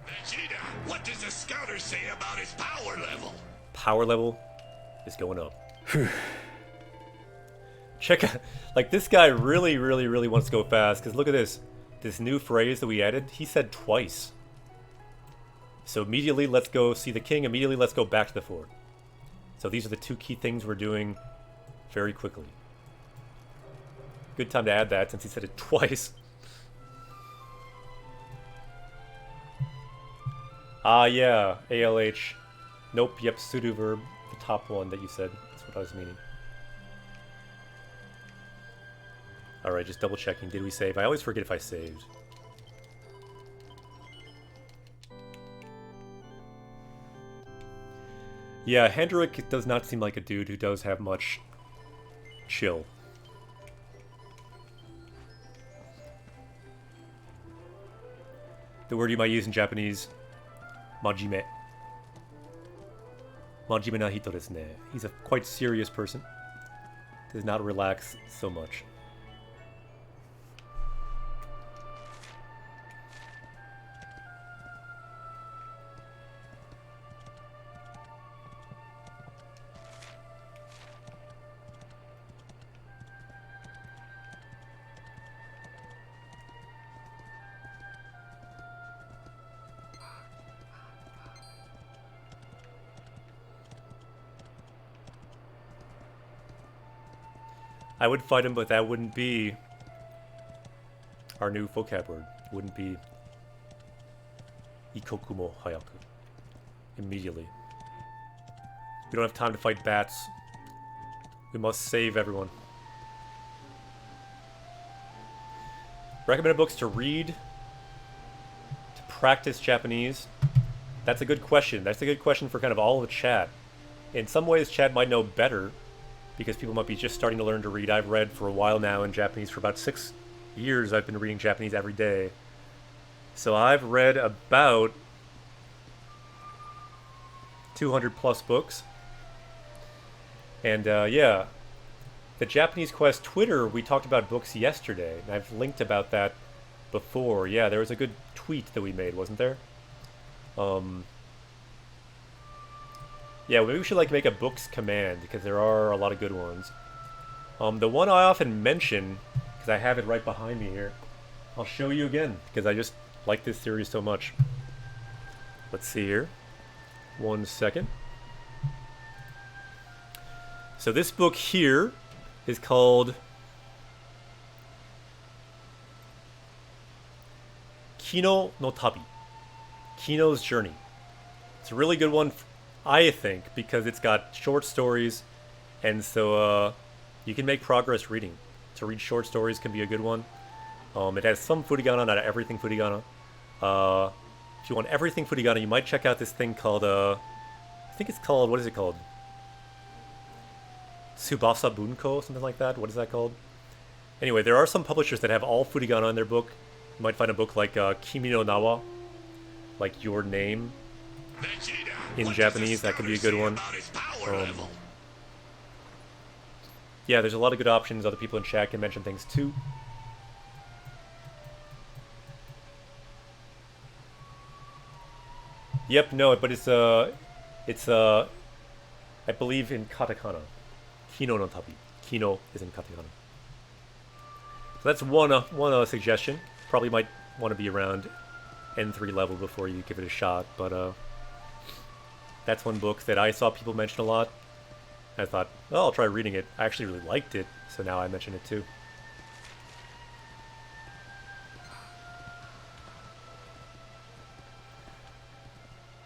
Vegeta, What does the scouter say about his power level? Power level is going up. Check out, like, this guy really wants to go fast, because look at this. This new phrase that we added, he said twice. So immediately, let's go see the king. Immediately, let's go back to the fort. So these are the two key things we're doing very quickly. Good time to add that, since he said it twice. Ah, yeah, ALH. Nope, yep, pseudo verb, the top one that you said. That's what I was meaning. Alright, just double checking. Did we save? I always forget if I saved. Yeah, Hendrik does not seem like a dude who does have much chill. The word you might use in Japanese, majime. Majime na hito desu ne. He's a quite serious person. Does not relax so much. I would fight him, but that wouldn't be our new vocab word. It wouldn't be ikoku mo hayaku. Immediately. We don't have time to fight bats. We must save everyone. Recommended books to read, to practice Japanese. That's a good question. That's a good question for kind of all of the chat. In some ways, chat might know better, because people might be just starting to learn to read. I've read for a while now in Japanese. For about 6 years, I've been reading Japanese every day. So I've read about 200 plus books. And yeah, the Japanese Quest Twitter, we talked about books yesterday. And I've linked about that before. Yeah, there was a good tweet that we made, wasn't there? Yeah, maybe we should like make a books command, because there are a lot of good ones. The one I often mention, because I have it right behind me here, I'll show you again, because I just like this series so much. Let's see here. 1 second. So this book here is called Kino no Tabi. Kino's Journey. It's a really good one, I think, because it's got short stories, and so you can make progress reading. To read short stories can be a good one. It has some furigana, not everything furigana. If you want everything furigana, you might check out this thing called, I think it's called, what is it called? Tsubasa Bunko, something like that. What is that called? Anyway, there are some publishers that have all furigana in their book. You might find a book like Kimi no Nawa, like Your Name, in Japanese. That could be a good one. Yeah, there's a lot of good options. Other people in chat can mention things too. Yep, no, but it's I believe in katakana. Kino no Tabi. Kino is in katakana. So that's one suggestion. Probably might want to be around N3 level before you give it a shot, but that's one book that I saw people mention a lot. I thought, well, I'll try reading it. I actually really liked it, so now I mention it too.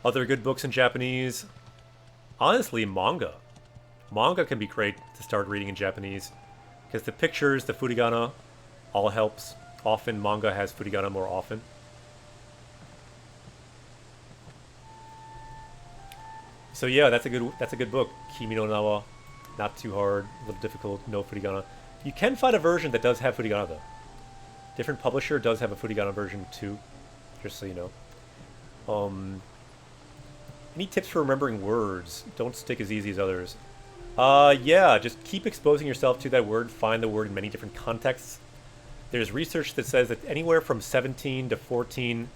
Other good books in Japanese. Honestly, manga. Manga can be great to start reading in Japanese, because the pictures, the furigana, all helps. Often manga has furigana more often. So yeah, that's a good book. Kimi no Nawa, not too hard, a little difficult, no furigana. You can find a version that does have furigana though. Different publisher does have a furigana version too, just so you know. Any tips for remembering words? Don't stick as easy as others. Yeah, just keep exposing yourself to that word. Find the word in many different contexts. There's research that says that anywhere from 17 to 14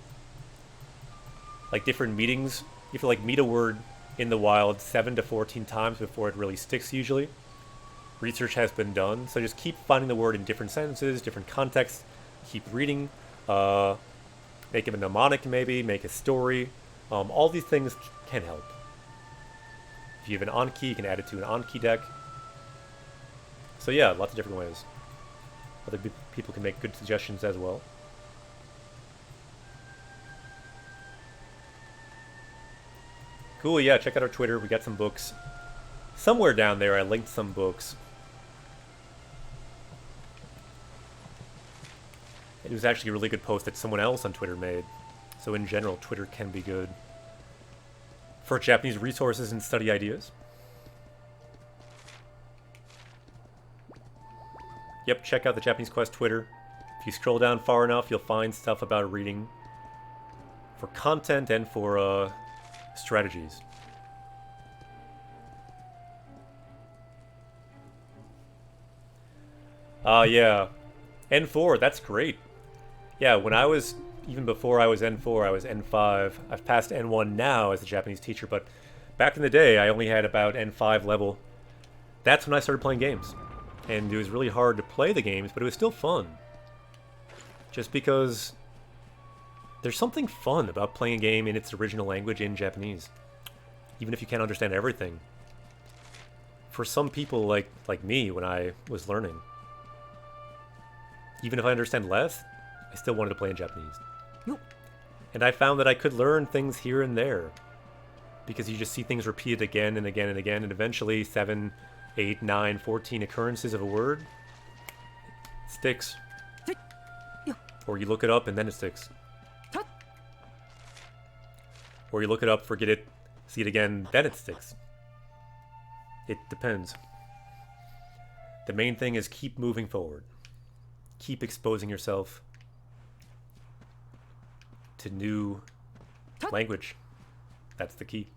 like different meetings. You have to like meet a word in the wild 7 to 14 times before it really sticks usually. Research has been done, so just keep finding the word in different sentences, different contexts, keep reading, make it a mnemonic maybe, make a story. All these things can help. If you have an Anki, you can add it to an Anki deck. So yeah, lots of different ways. Other people can make good suggestions as well. Cool, yeah, check out our Twitter. We got some books. Somewhere down there I linked some books. It was actually a really good post that someone else on Twitter made. So in general, Twitter can be good for Japanese resources and study ideas. Yep, check out the Japanese Quest Twitter. If you scroll down far enough, you'll find stuff about reading for content and for strategies. Yeah. N4, that's great. Yeah, when I was, even before I was N4, I was N5. I've passed N1 now as a Japanese teacher, but back in the day, I only had about N5 level. That's when I started playing games. And it was really hard to play the games, but it was still fun. Just because there's something fun about playing a game in its original language in Japanese. Even if you can't understand everything. For some people like me when I was learning. Even if I understand less, I still wanted to play in Japanese. And I found that I could learn things here and there. Because you just see things repeated again and again and again, and eventually 7, 8, 9, 14 occurrences of a word sticks. Or you look it up and then it sticks. Or you look it up, forget it, see it again, then it sticks. It depends. The main thing is keep moving forward. Keep exposing yourself to new language. That's the key.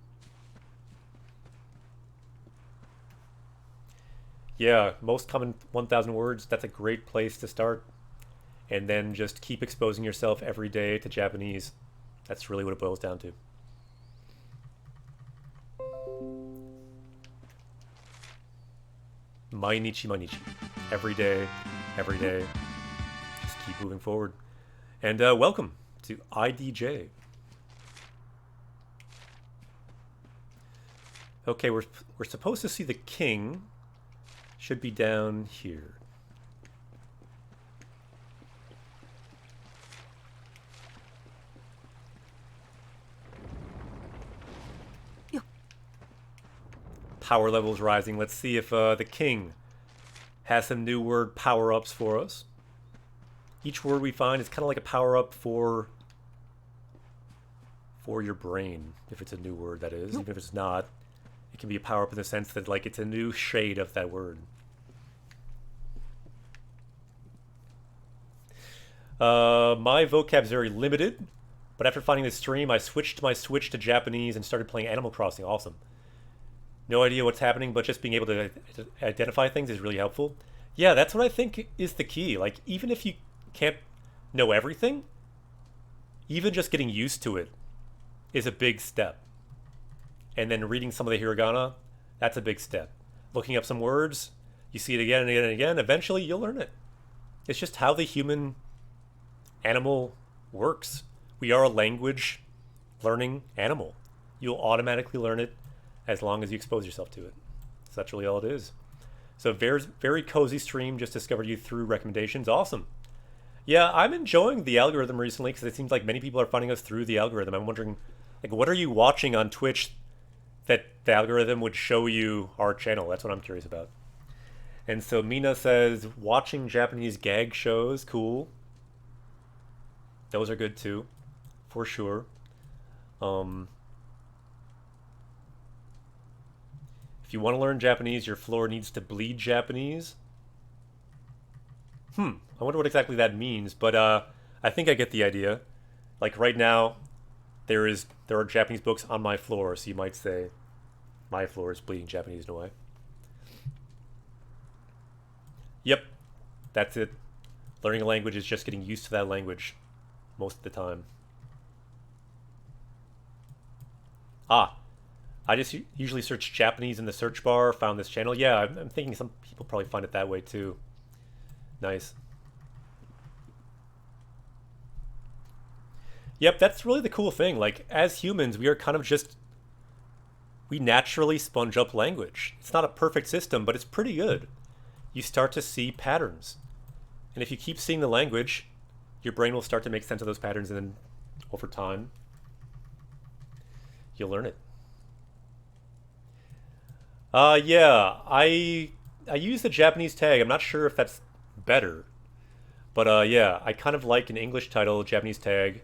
Yeah, most common 1,000 words, that's a great place to start. And then just keep exposing yourself every day to Japanese. That's really what it boils down to. Mainichi, mainichi. Every day, every day. Just keep moving forward. And welcome to IDJ. Okay, we're supposed to see the king. Should be down here. Power levels rising. Let's see if the king has some new word power-ups for us. Each word we find is kind of like a power-up for your brain, if it's a new word, that is. Even if it's not, it can be a power-up in the sense that like it's a new shade of that word. My vocab's very limited, but after finding this stream, I switched my Switch to Japanese and started playing Animal Crossing. Awesome. No idea what's happening, but just being able to identify things is really helpful. Yeah, that's what I think is the key. Like, even if you can't know everything, even just getting used to it is a big step. And then reading some of the hiragana, that's a big step. Looking up some words, you see it again and again and again, eventually you'll learn it. It's just how the human animal works. We are a language learning animal. You'll automatically learn it as long as you expose yourself to it. So that's really all it is. So very cozy stream, just discovered you through recommendations. Awesome. Yeah, I'm enjoying the algorithm recently because it seems like many people are finding us through the algorithm. I'm wondering, like, what are you watching on Twitch that the algorithm would show you our channel? That's what I'm curious about. And so Mina says, watching Japanese gag shows, cool. Those are good too, for sure. If you want to learn Japanese, your floor needs to bleed Japanese. I wonder what exactly that means, but I think I get the idea. Like right now, there are Japanese books on my floor, so you might say my floor is bleeding Japanese in a way. Yep, that's it. Learning a language is just getting used to that language most of the time. Ah, I just usually search Japanese in the search bar, found this channel. Yeah, I'm thinking some people probably find it that way too. Nice. Yep, that's really the cool thing. Like, as humans, we are kind of just... we naturally sponge up language. It's not a perfect system, but it's pretty good. You start to see patterns. And if you keep seeing the language, your brain will start to make sense of those patterns, and then over time, you'll learn it. Yeah, I use the Japanese tag. I'm not sure if that's better. But yeah, I kind of like an English title, Japanese tag.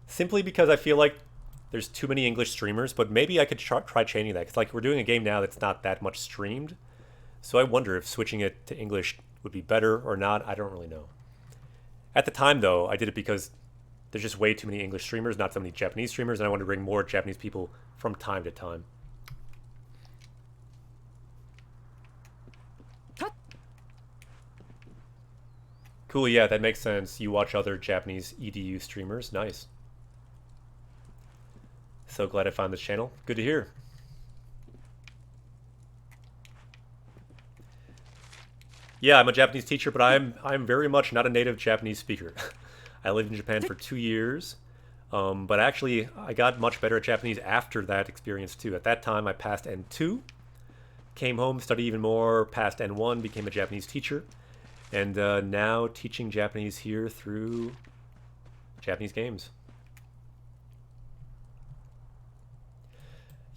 Simply because I feel like there's too many English streamers, but maybe I could try changing that. Because like, we're doing a game now that's not that much streamed. So I wonder if switching it to English would be better or not. I don't really know. At the time, though, I did it because there's just way too many English streamers, not so many Japanese streamers, and I wanted to bring more Japanese people from time to time. Cool, yeah, that makes sense. You watch other Japanese EDU streamers. Nice. So glad I found this channel. Good to hear. Yeah, I'm a Japanese teacher, but I'm very much not a native Japanese speaker. I lived in Japan for 2 years, but actually I got much better at Japanese after that experience too. At that time, I passed N2, came home, studied even more, passed N1, became a Japanese teacher, and now teaching Japanese here through Japanese games.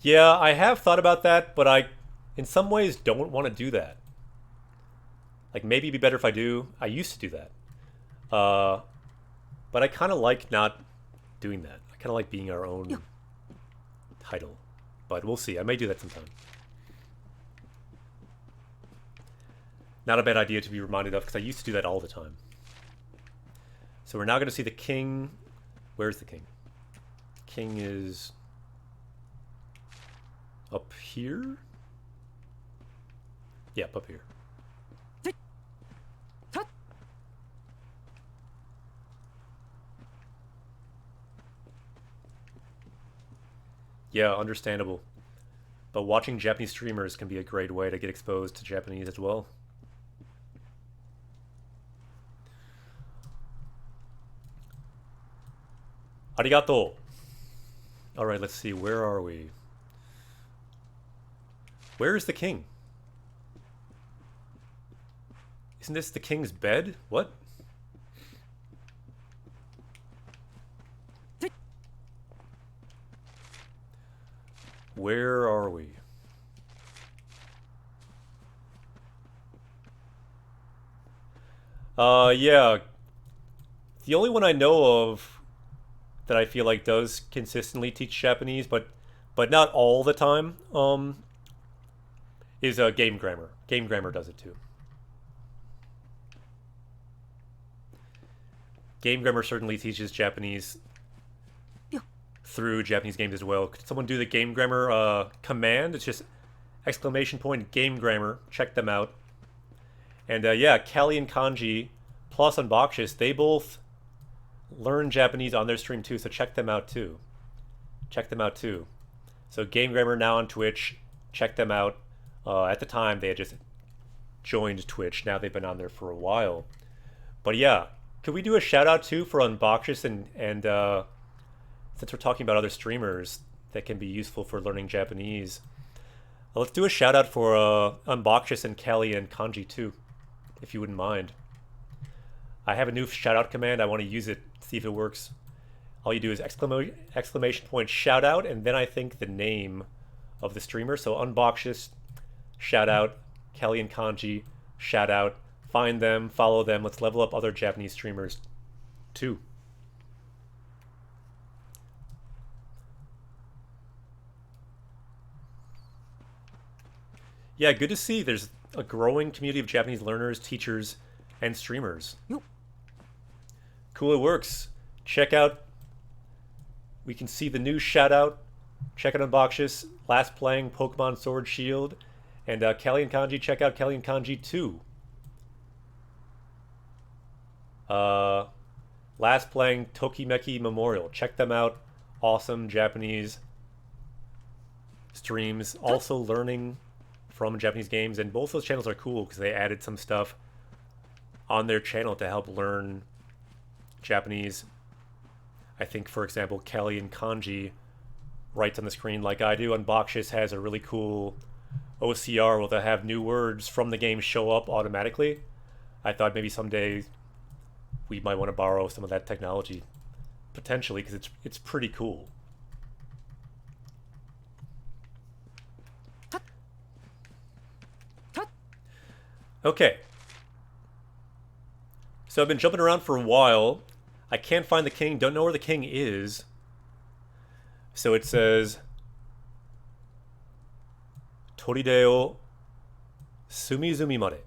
Yeah, I have thought about that, but I, in some ways, don't want to do that. Like, maybe it'd be better if I do. I used to do that. But I kind of like not doing that. I kind of like being our own title. But we'll see. I may do that sometime. Not a bad idea to be reminded of, because I used to do that all the time. So we're now going to see the king. Where's the king? King is up here? Yep, up here. Yeah, understandable. But watching Japanese streamers can be a great way to get exposed to Japanese as well. Arigato. Alright, let's see. Where are we? Where is the king? Isn't this the king's bed? What? Where are we? Yeah. The only one I know of that I feel like does consistently teach Japanese, but not all the time, is Game Grammar. Game Grammar does it too. Game Grammar certainly teaches Japanese through Japanese games as well. Could someone do the Game Grammar command? It's just exclamation point Game Grammar. Check them out. And yeah, Callie and Kanji plus Unboxus, they both learn Japanese on their stream too, so check them out too. Check them out too. So Game Grammar now on Twitch. Check them out. At the time, they had just joined Twitch. Now they've been on there for a while. But yeah, could we do a shout out too for Unboxus and since we're talking about other streamers that can be useful for learning Japanese, let's do a shout out for Unboxus and Kelly and Kanji too, if you wouldn't mind. I have a new shout out command. I want to use it, see if it works. All you do is exclamation point shout out, and then I think the name of the streamer. So Unboxus, shout out, Kelly and Kanji, shout out. Find them, follow them. Let's level up other Japanese streamers too. Yeah, good to see there's a growing community of Japanese learners, teachers, and streamers. Yep. Cool, it works. Check out, we can see the new shout out. Check out Unboxus, last playing Pokemon Sword Shield. And Kelly and Kanji, check out Kelly and Kanji 2. Last playing Tokimeki Memorial. Check them out. awesome Japanese streams, also learning from Japanese games, and both those channels are cool because they added some stuff on their channel to help learn Japanese. I think, for example, Kelly and Kanji writes on the screen like I do, and Bakshis has a really cool OCR where they'll have new words from the game show up automatically. I thought maybe someday we might want to borrow some of that technology, potentially, because it's pretty cool. Okay. So I've been jumping around for a while. I can't find the king, don't know where the king is. So it says Toride o sumizumi made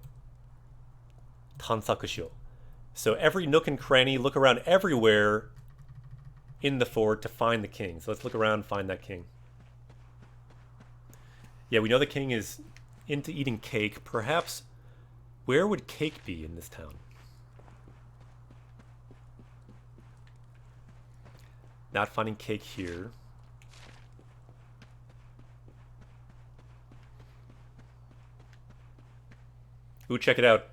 tansaku shio. So every nook and cranny, look around everywhere in the fort to find the king. So let's look around and find that king. Yeah, we know the king is into eating cake. Perhaps, where would cake be in this town? Not finding cake here. Ooh, check it out.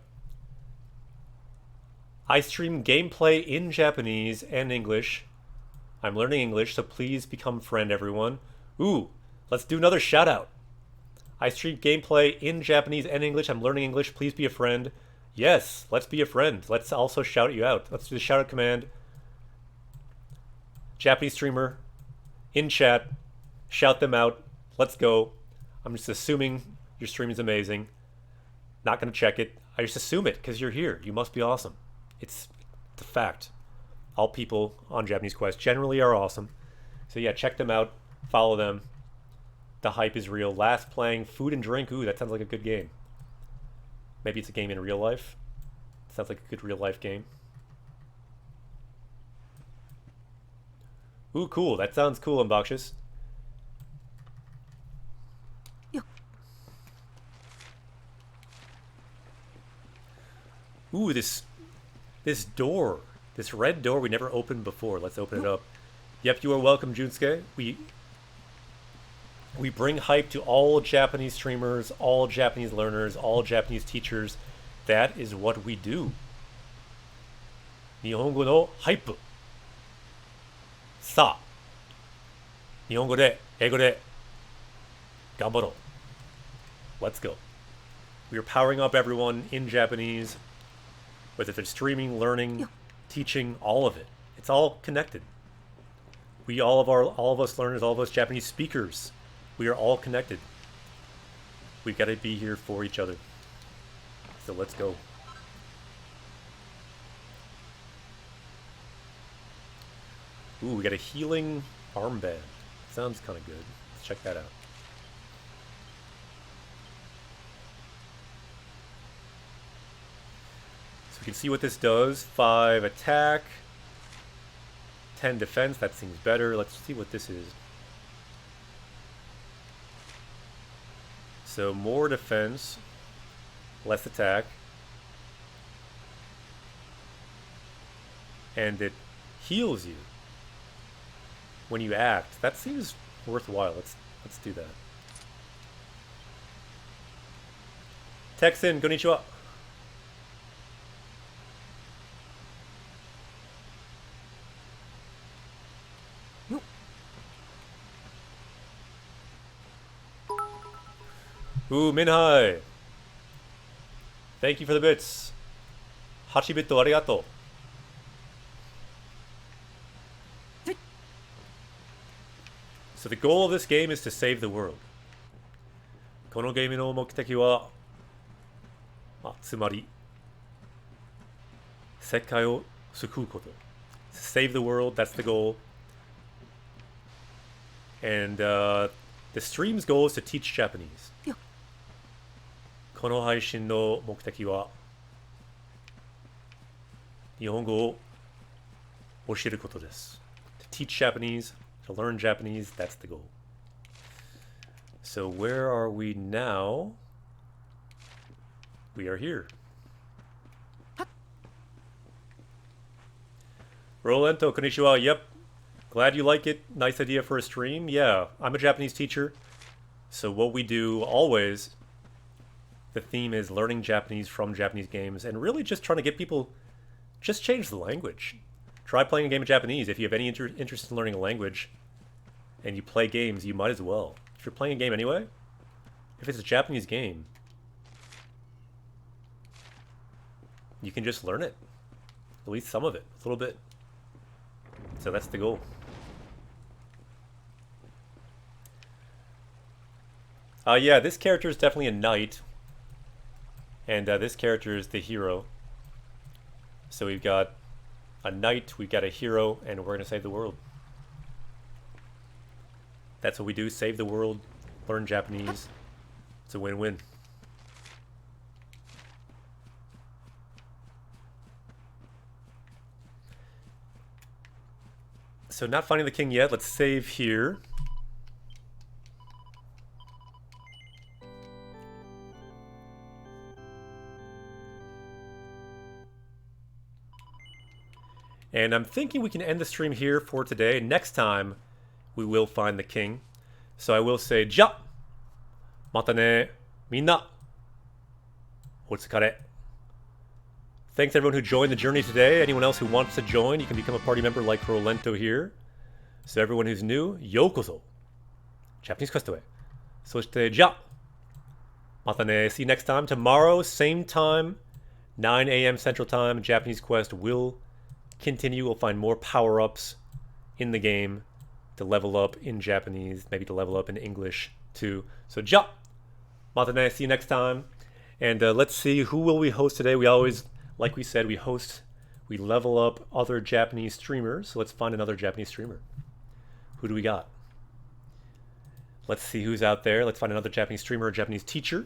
I stream gameplay in Japanese and English. I'm learning English, so please become friend, everyone. Ooh, let's do another shout out. I stream gameplay in Japanese and English. I'm learning English. Please be a friend. Yes, let's be a friend. Let's also shout you out. Let's do the shout out command. Japanese streamer in chat. Shout them out. Let's go. I'm just assuming your stream is amazing. Not going to check it. I just assume it because you're here. You must be awesome. It's a fact. All people on Japanese Quest generally are awesome. So yeah, check them out. Follow them. The hype is real. Last playing Food and Drink. Ooh, that sounds like a good game. Maybe it's a game in real life. Sounds like a good real life game. Ooh, cool. That sounds cool, Unboxes. Ooh, this door. This red door we never opened before. Let's open it up. Yep, you are welcome, Junsuke. We bring hype to all Japanese streamers, all Japanese learners, all Japanese teachers. That is what we do. Nihongo no hype. Sa. Nihongo de, eigo de. Ganbaro. Let's go. We are powering up everyone in Japanese. Whether they're streaming, learning, teaching, all of it. It's all connected. All of us learners, all of us Japanese speakers, we are all connected. We've got to be here for each other. So let's go. Ooh, we got a healing armband. Sounds kind of good. Let's check that out. So we can see what this does. 5 attack, 10 defense. That seems better. Let's see what this is. So more defense, less attack, and it heals you when you act. That seems worthwhile. Let's do that. Texan, konnichiwa. Ooh, Minhai. Thank you for the bits. 8 ビットありがとう. So the goal of this game is to save the world. このゲームの目的は、つまり、世界を救うこと。Save the world, that's the goal. And the stream's goal is to teach Japanese. この配信の目的は日本語を教えることです。To teach Japanese, to learn Japanese, that's the goal. So where are we now? We are here. Rolento, konnichiwa. Yep. Glad you like it. Nice idea for a stream. Yeah, I'm a Japanese teacher. So what we do always, the theme is learning Japanese from Japanese games and really just trying to get people, just change the language. Try playing a game of Japanese. If you have any interest in learning a language and you play games, you might as well. If you're playing a game anyway, if it's a Japanese game, you can just learn it. At least some of it, a little bit. So that's the goal. Yeah, this character is definitely a knight. And this character is the hero. So we've got a knight, we've got a hero, and we're going to save the world. That's what we do, save the world, learn Japanese. It's a win-win. So not finding the king yet. Let's save here. And I'm thinking we can end the stream here for today. Next time, we will find the king. So I will say, Ja! Mata ne, minna! Otsukare. Thanks everyone who joined the journey today. Anyone else who wants to join, you can become a party member like Rolento here. So everyone who's new, yokoso. Japanese Quest e. Soshite, ja! Mata ne. See you next time. Tomorrow, same time, 9 a.m. Central Time, Japanese Quest will continue. We'll find more power-ups in the game to level up in Japanese, maybe to level up in English too. So, ja! Mata ne. See you next time. And let's see, who will we host today? We always, like we said, we level up other Japanese streamers. So let's find another Japanese streamer. Who do we got? Let's see who's out there. Let's find another Japanese streamer or Japanese teacher.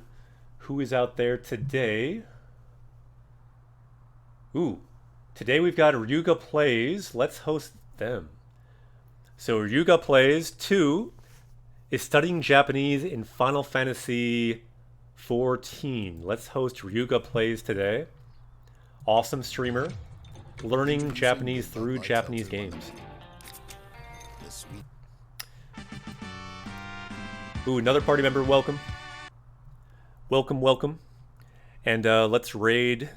Who is out there today? Ooh, today we've got Ryuga Plays. Let's host them. So Ryuga Plays 2 is studying Japanese in Final Fantasy 14. Let's host Ryuga Plays today. Awesome streamer, learning Japanese through Japanese games. Ooh, another party member, welcome. Welcome, welcome. And let's raid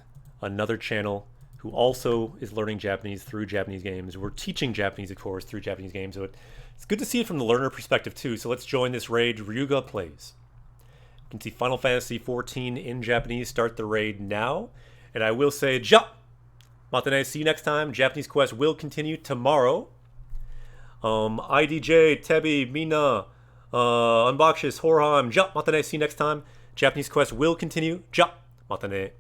another channel who also is learning Japanese through Japanese games. We're teaching Japanese, of course, through Japanese games. So it's good to see it from the learner perspective, too. So let's join this raid, Ryuga Plays. You can see Final Fantasy 14 in Japanese. Start the raid now. And I will say, ja! Matane, see you next time. Japanese Quest will continue tomorrow. IDJ, Tebi, Mina, Unboxes, Horham, ja! Matane, see you next time. Japanese Quest will continue. Ja! Matane.